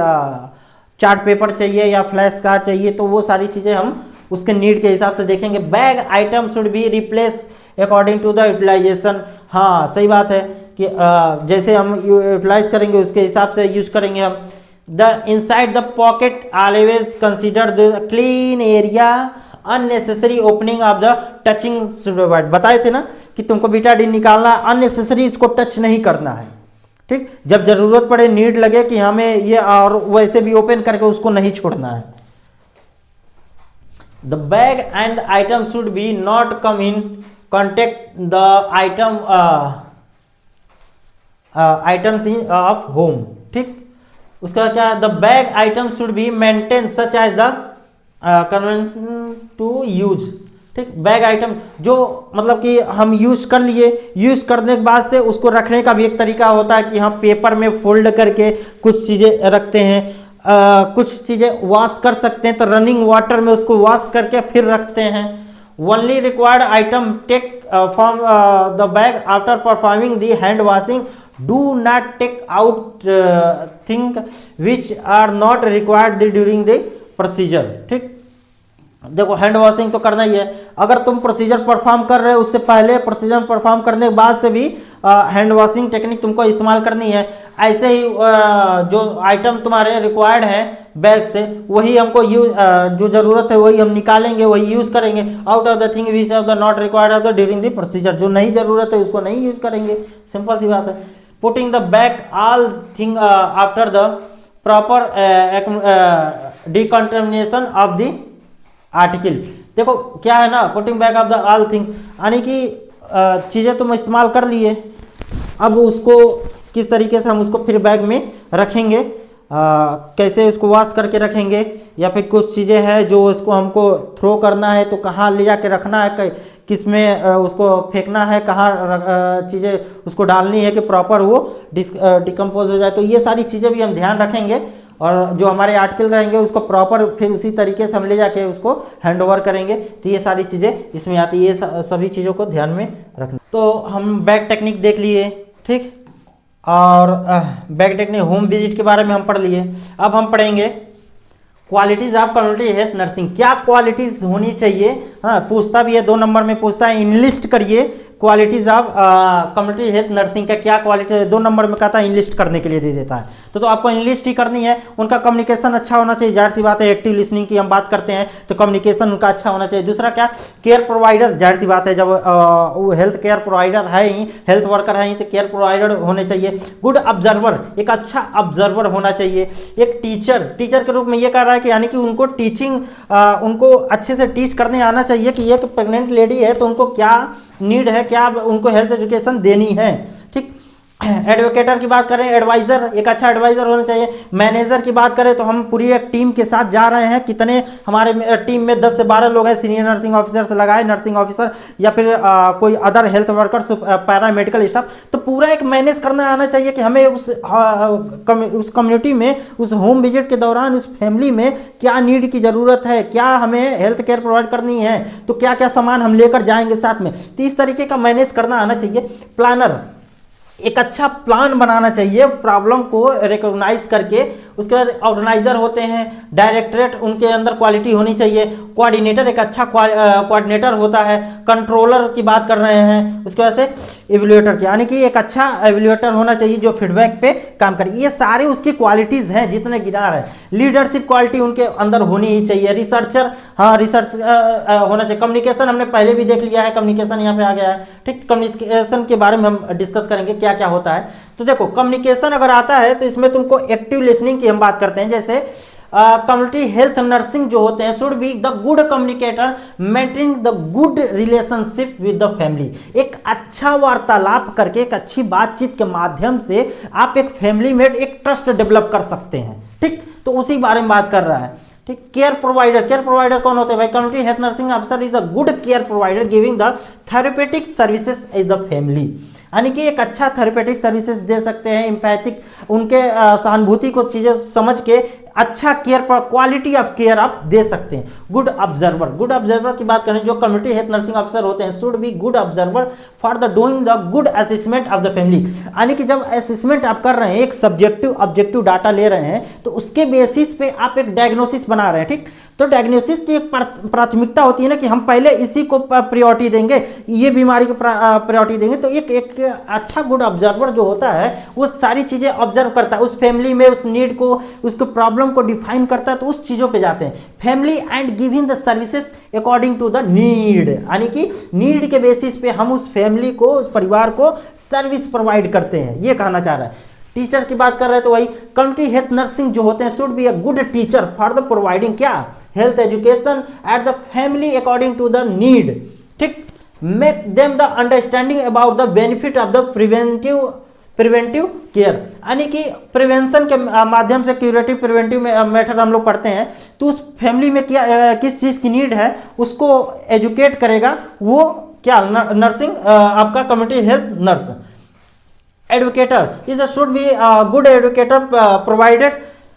चार्ट पेपर चाहिए या फ्लैश कार्ड चाहिए तो वो सारी चीज़ें हम उसके नीड के हिसाब से देखेंगे। Bag item should be replace according to the utilization, हाँ सही बात है कि जैसे हम यूटिलाइज करेंगे उसके हिसाब से यूज करेंगे हम। The inside the pocket always consider the clean area, unnecessary opening of the touching, बताए थे ना कि तुमको बीटाडीन निकालना, अननेसेसरी इसको टच नहीं करना है, ठीक। जब जरूरत पड़े, नीड लगे कि हमें ये, और वैसे भी ओपन करके उसको नहीं छोड़ना है। The bag and item should be not come in contact the items in of home, ठीक। उसका क्या, the bag item should be maintain such as the convention to use, ठीक। बैग आइटम जो मतलब कि हम यूज कर लिए, यूज करने के बाद से उसको रखने का भी एक तरीका होता है कि हम पेपर में फोल्ड करके कुछ चीज़ें रखते हैं, कुछ चीज़ें वॉश कर सकते हैं तो रनिंग वाटर में उसको वॉश करके फिर रखते हैं। Only required item take from the bag after performing the hand washing, do not take out thing which are not required during the procedure, ठीक। देखो हैंड वॉशिंग तो करना ही है, अगर तुम प्रोसीजर परफॉर्म कर रहे हो उससे पहले, प्रोसीजर परफॉर्म करने के बाद से भी हैंड वॉशिंग टेक्निक तुमको इस्तेमाल करनी है। ऐसे ही जो आइटम तुम्हारे रिक्वायर्ड है बैग से, वही हमको यूज, जो जरूरत है वही हम निकालेंगे, वही यूज करेंगे। Out of the thing which of the not required of the during the procedure, जो नहीं जरूरत है उसको नहीं यूज करेंगे, सिंपल सी बात है। Putting the bag all thing after the proper decontamination of the article, देखो क्या है ना, putting back of the all thing, यानी कि चीज़ें तुम इस्तेमाल कर लिए, अब उसको किस तरीके से हम उसको फिर बैग में रखेंगे, कैसे उसको वॉश करके रखेंगे, या फिर कुछ चीज़ें हैं जो उसको हमको थ्रो करना है तो कहाँ ले जाके रखना है, किस में उसको फेंकना है, कहाँ चीज़ें उसको डालनी है कि प्रॉपर वो डिकम्पोज हो जाए, तो ये सारी चीज़ें भी हम ध्यान रखेंगे। और जो हमारे आर्टिकल रहेंगे उसको प्रॉपर फिर उसी तरीके से हम ले जाके उसको हैंड ओवर करेंगे, तो ये सारी चीज़ें इसमें आती है, ये सभी चीज़ों को ध्यान में रखना। तो हम बैग टेक्निक देख लिए, ठीक, और बैग टेक्निक होम विजिट के बारे में हम पढ़ लिए। अब हम पढ़ेंगे qualities of community health nursing, क्या क्वालिटीज होनी चाहिए, हाँ पूछता भी है, 2 नंबर में पूछता है, इनलिस्ट करिए qualities of community health nursing का क्या क्वालिटी, 2 नंबर में कहता है इनलिस्ट करने के लिए दे देता है, तो आपको इनलिस्ट ही करनी है। उनका कम्युनिकेशन अच्छा होना चाहिए, जाहिर सी बात है, एक्टिव लिसनिंग की हम बात करते हैं तो कम्युनिकेशन उनका अच्छा होना चाहिए। दूसरा क्या, केयर प्रोवाइडर, जाहिर सी बात है जब वो हेल्थ केयर प्रोवाइडर है ही, हेल्थ वर्कर है ही, तो केयर प्रोवाइडर होने चाहिए। गुड ऑब्जर्वर, एक अच्छा ऑब्जर्वर होना चाहिए। एक टीचर के रूप में ये कह रहा है कि यानी कि उनको टीचिंग, उनको अच्छे से टीच करने आना चाहिए कि एक प्रेग्नेंट लेडी है तो उनको क्या नीड है, क्या उनको हेल्थ एजुकेशन देनी है, ठीक। एडवोकेटर की बात करें, एडवाइजर, एक अच्छा एडवाइजर होना चाहिए। मैनेजर की बात करें तो हम पूरी एक टीम के साथ जा रहे हैं, कितने हमारे टीम में 10 से 12 लोग हैं, सीनियर नर्सिंग ऑफिसर से लगाए, नर्सिंग ऑफिसर या फिर कोई other health workers, paramedical staff, तो पूरा एक मैनेज करना आना चाहिए कि हमें उस कम्युनिटी में, उस होम विजिट के दौरान उस फैमिली में क्या नीड की ज़रूरत है, क्या हमें हेल्थ केयर प्रोवाइड करनी है, तो क्या क्या सामान हम लेकर जाएंगे साथ में। तो इस तरीके का मैनेज करना आना चाहिए। प्लानर, एक अच्छा प्लान बनाना चाहिए, प्रॉब्लम को रिकॉग्नाइज करके। उसके बाद ऑर्गेनाइजर होते हैं, डायरेक्टरेट, उनके अंदर क्वालिटी होनी चाहिए। कोऑर्डिनेटर, एक अच्छा कोऑर्डिनेटर होता है। कंट्रोलर की बात कर रहे हैं, उसके बाद से एवेल्युएटर, यानी कि एक अच्छा एवेल्युएटर होना चाहिए जो फीडबैक पे काम करे। ये सारे उसकी क्वालिटीज हैं जितने गिना रहे हैं। लीडरशिप क्वालिटी उनके अंदर होनी ही चाहिए। रिसर्चर, हाँ रिसर्च होना चाहिए। कम्युनिकेशन हमने पहले भी देख लिया है, कम्युनिकेशन यहाँ पे आ गया है, ठीक। कम्युनिकेशन के बारे में हम डिस्कस करेंगे क्या क्या होता है। तो देखो कम्युनिकेशन अगर आता है तो इसमें तुमको एक्टिव लिसनिंग की हम बात करते हैं। जैसे कम्युनिटी हेल्थ नर्सिंग जो होते हैं should be the good communicator, maintain the good relationship with the family. एक अच्छा वार्तालाप करके, एक अच्छी बातचीत के माध्यम से आप एक फैमिली में एक ट्रस्ट डेवलप कर सकते हैं, ठीक। तो उसी बारे में बात कर रहा है, ठीक। केयर प्रोवाइडर, केयर प्रोवाइडर कौन होते हैं भाई? Community health nursing officer is the good care provider giving the therapeutic services is the family, यानी कि एक अच्छा थेरेपेटिक सर्विसेज दे सकते हैं, एम्पैथिक, उनके सहानुभूति को चीजें समझ के अच्छा केयर पर, क्वालिटी ऑफ केयर आप दे सकते हैं। गुड ऑब्जर्वर, गुड ऑब्जर्वर की बात करें जो कम्युनिटी हेल्थ नर्सिंग ऑफिसर होते हैं should be good observer for the doing the good assessment of the family, यानी कि जब असेसमेंट आप कर रहे हैं, एक सब्जेक्टिव ऑब्जेक्टिव डाटा ले रहे हैं, तो उसके बेसिस पे आप एक डायग्नोसिस बना रहे हैं, ठीक। तो डायग्नोसिस की एक प्राथमिकता होती है ना कि हम पहले इसी को प्रायोरिटी देंगे, ये बीमारी को प्रायोरिटी देंगे। तो एक अच्छा गुड ऑब्जर्वर जो होता है वो सारी चीजें ऑब्जर्व करता है, उस फैमिली में उस नीड को, उसको प्रॉब्लम को डिफाइन करता है, तो उस चीजों पे जाते हैं। Family and giving the services according to the need, यानी कि नीड के बेसिस पे हम उस फैमिली को, उस परिवार को सर्विस प्रोवाइड करते हैं, ये कहना चाह रहा है। टीचर की बात कर रहे हैं तो वही कम्युनिटी हेल्थ नर्सिंग जो होते हैं should be a good teacher for the providing क्या, health education at the family according to the need, ठीक। Make them the understanding about the benefit of the preventive care, यानी कि prevention के माध्यम से क्यूरेटिव प्रिवेंटिव मेथड हम लोग पढ़ते हैं, तो उस फैमिली में क्या किस चीज़ की नीड है उसको एजुकेट करेगा वो क्या, नर्सिंग आपका community health nurse. Advocator is should be good advocator provided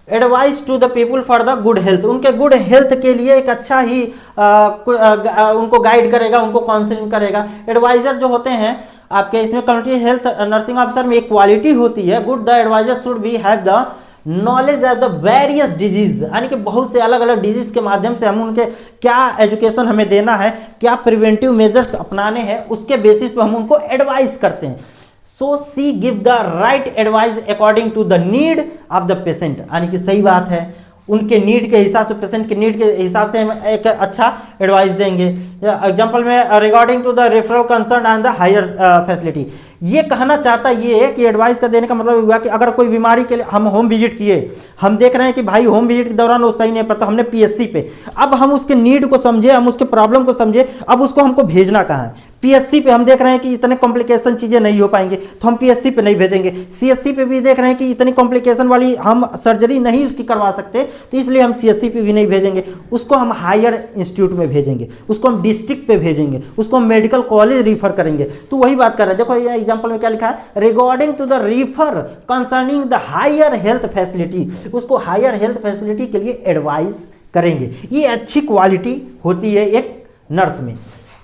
advice to the people for the good health, उनके गुड हेल्थ के लिए एक अच्छा ही उनको गाइड करेगा, उनको काउंसलिंग करेगा। एडवाइजर जो होते हैं आपके इसमें कम्युनिटी हेल्थ नर्सिंग ऑफिसर में एक क्वालिटी होती है, good the adviser should be have the knowledge of the various disease, यानी कि बहुत से अलग अलग डिजीज के माध्यम से हम उनके क्या एजुकेशन हमें देना है, क्या प्रिवेंटिव मेजर्स अपनाने हैं, उसके बेसिस पे हम उनको एडवाइस करते हैं। So she give the right advice according to the need of the patient, यानी कि सही बात है, उनके नीड के हिसाब से, पेशेंट के नीड के हिसाब से हम एक अच्छा एडवाइस देंगे। एग्जांपल में regarding to the referral concern and the higher facility, ये कहना चाहता ये है कि एडवाइस का देने का मतलब हुआ कि अगर कोई बीमारी के लिए हम होम विजिट किए, हम देख रहे हैं कि भाई होम विजिट के दौरान वो सही नहीं पड़ता, हमने पीएससी पे, अब हम उसके नीड को समझे, हम उसके प्रॉब्लम को समझे, अब उसको हमको भेजना कहाँ है। पीएससी पे हम देख रहे हैं कि इतने कॉम्प्लिकेशन चीजें नहीं हो पाएंगे तो हम पीएससी पे नहीं भेजेंगे। सीएससी पे भी देख रहे हैं कि इतनी कॉम्प्लिकेशन वाली हम सर्जरी नहीं उसकी करवा सकते, तो इसलिए हम सीएससी पे भी नहीं भेजेंगे, उसको हम हायर इंस्टीट्यूट में भेजेंगे, उसको हम डिस्ट्रिक्ट पे भेजेंगे, उसको हम मेडिकल कॉलेज रिफर करेंगे। तो वही बात कर रहे हैं, देखो ये एग्जाम्पल में क्या लिखा है, regarding to the refer concerning the higher health facility, उसको हायर हेल्थ फैसिलिटी के लिए एडवाइस करेंगे। ये अच्छी क्वालिटी होती है एक नर्स में।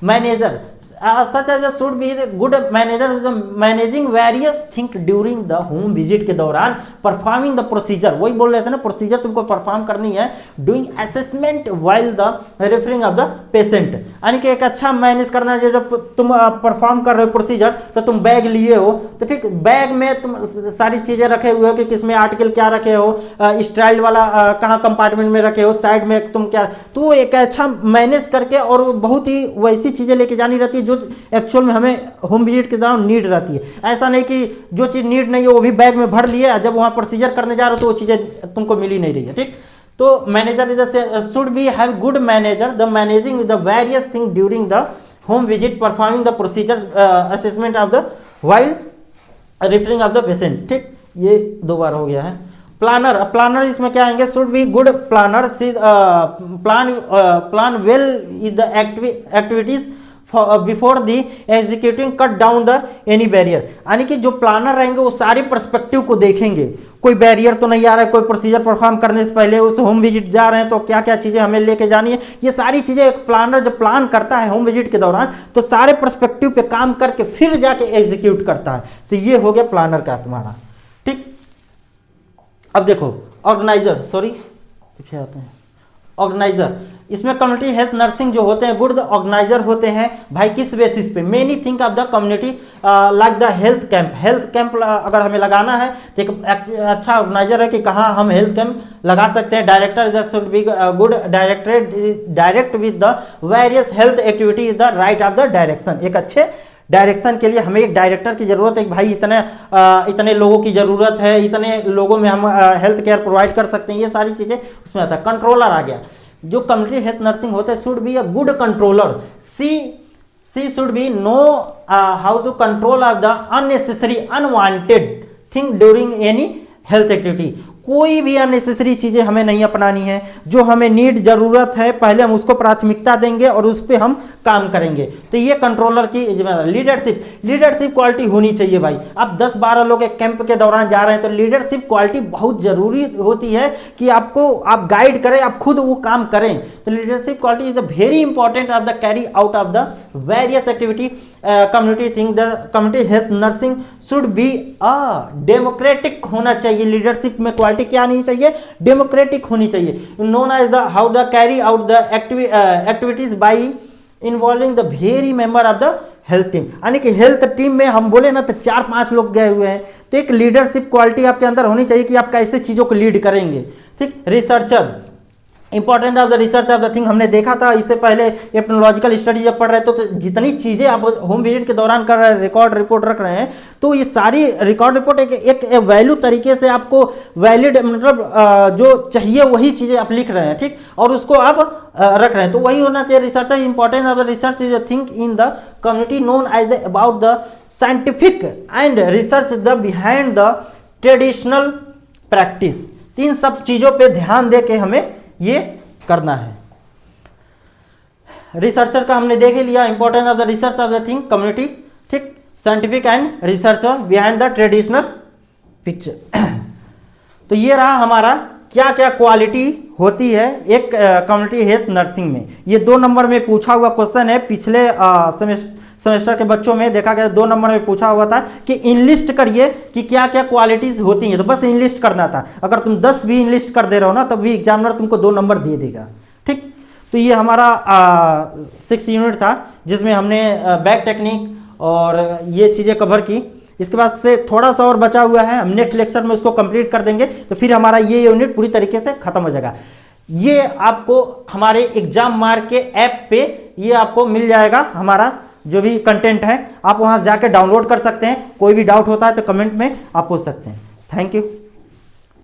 Manager such as should be the good manager managing various thing during the home visit के दौरान, परफॉर्मिंग द प्रोसीजर, वही बोल रहे थे ना, प्रोसीजर तुमको परफॉर्म करनी है, doing assessment while the referring of the patient, यानी कि एक अच्छा मैनेज करना है। जब तुम परफॉर्म कर रहे हो प्रोसीजर तो तुम बैग लिए हो, तो ठीक बैग में तुम सारी चीजें रखे हुए हो कि किसमें आर्टिकल क्या रखे हो, स्टाइल वाला कहाँ कंपार्टमेंट में रखे हो, साइड में तुम क्या, तो एक अच्छा मैनेज करके, और बहुत ही वैसी चीजें लेके जानी रहती है जो एक्चुअल में हमें होम विजिट के दौरान नीड रहती है। ऐसा नहीं कि जो चीज नीड नहीं है वो भी बैग में भर लिए, जब वहां प्रोसीजर करने जा रहे हो तो वो चीजें तुमको मिल ही नहीं रही है, ठीक। तो manager is should be have good manager the managing the various thing during the home visit, performing the procedure assessment of the while referring of the patient, ठीक, ये 2 बार हो गया है। प्लानर, प्लानर इसमें क्या आएंगे, should be good planner, plan well is the activities before the executing cut down the any barrier, यानी कि जो प्लानर रहेंगे वो सारे पर्सपेक्टिव को देखेंगे, कोई बैरियर तो नहीं आ रहा है, कोई प्रोसीजर परफॉर्म करने से पहले उस होम विजिट जा रहे हैं तो क्या क्या चीजें हमें लेके जानी है, ये सारी चीजें एक प्लानर जब प्लान करता है होम विजिट के दौरान तो सारे पर्सपेक्टिव पे काम करके फिर जाके एग्जीक्यूट करता है। तो ये हो गया प्लानर का तुम्हारा, ठीक। अब देखो ऑर्गेनाइजर, सॉरी पीछे आते हैं, ऑर्गेनाइजर, इसमें कम्युनिटी हेल्थ नर्सिंग जो होते हैं गुड ऑर्गेनाइजर होते हैं भाई, किस बेसिस पे, many think of the community like the health camp अगर हमें लगाना है तो एक अच्छा ऑर्गेनाइजर है कि कहाँ हम हेल्थ कैंप लगा सकते हैं। Director should be good direct with the various health activity is the right of the direction, एक अच्छे डायरेक्शन के लिए हमें एक डायरेक्टर की जरूरत है कि भाई इतने लोगों की जरूरत है, इतने लोगों में हम हेल्थ केयर प्रोवाइड कर सकते हैं, ये सारी चीजें उसमें आता है। कंट्रोलर आ गया, जो कम्युनिटी हेल्थ नर्सिंग होता है should be a good controller, she should be know how to control of the unnecessary unwanted thing during any health activity, कोई भी अननेसेसरी चीजें हमें नहीं अपनानी है, जो हमें नीड जरूरत है पहले हम उसको प्राथमिकता देंगे और उस पर हम काम करेंगे। तो ये कंट्रोलर की लीडरशिप क्वालिटी होनी चाहिए भाई। अब 10-12 लोग एक कैंप के दौरान जा रहे हैं तो लीडरशिप क्वालिटी बहुत जरूरी होती है कि आप गाइड करें, आप खुद वो काम करें। तो leadership quality is very important of the carry out of the various activity community think the community health nursing should be democratic होना चाहिए। लीडरशिप में क्वालिटी क्या नहीं चाहिए, डेमोक्रेटिक होनी चाहिए। Known as the how the carry out the activities by involving the very member of the health team, यानी कि हेल्थ टीम में हम बोले ना तो 4-5 लोग गए हुए हैं, तो एक लीडरशिप क्वालिटी आपके अंदर होनी चाहिए कि आप कैसे चीजों को लीड करेंगे, ठीक। Researcher, important of the research of the thing, हमने देखा था इससे पहले एपनोलॉजिकल स्टडी जब पढ़ रहे तो जितनी चीजें आप होम विजिट के दौरान कर रहे हैं, रिकॉर्ड रिपोर्ट रख रहे हैं, तो ये सारी रिकॉर्ड रिपोर्ट एक वैल्यू तरीके से आपको वैलिड, मतलब जो चाहिए वही चीजें आप लिख रहे हैं, ठीक, और उसको आप रख रहे हैं, तो वही होना चाहिए। Researcher, importance of the research is a thing in the community known as about the scientific and research the behind the traditional practice. इन सब चीजों पे ध्यान दे के हमें ये करना है। रिसर्चर का हमने देख ही लिया, importance of the research of the thing community, ठीक, scientific and researcher behind the traditional picture. तो ये रहा हमारा क्या क्या क्वालिटी होती है एक कम्युनिटी हेल्थ नर्सिंग में। ये 2 नंबर में पूछा हुआ क्वेश्चन है, पिछले सेमेस्टर के बच्चों में देखा गया 2 नंबर में पूछा हुआ था कि इनलिस्ट करिए कि क्या क्या क्वालिटीज होती हैं, तो बस इनलिस्ट करना था। अगर तुम 10 भी इनलिस्ट कर दे रहे हो ना तब भी एग्जामिनर तुमको 2 नंबर दे देगा, ठीक। तो ये हमारा 6 यूनिट था जिसमें हमने बैक टेक्निक और ये चीज़ें कवर की। इसके बाद से थोड़ा सा और बचा हुआ है, हम नेक्स्ट लेक्चर में उसको कंप्लीट कर देंगे, तो फिर हमारा ये यूनिट पूरी तरीके से खत्म हो जाएगा। ये आपको हमारे एग्जाम मार्क के ऐप पे ये आपको मिल जाएगा, हमारा जो भी कंटेंट है आप वहां जाके डाउनलोड कर सकते हैं। कोई भी डाउट होता है तो कमेंट में आप पूछ सकते हैं। Thank you.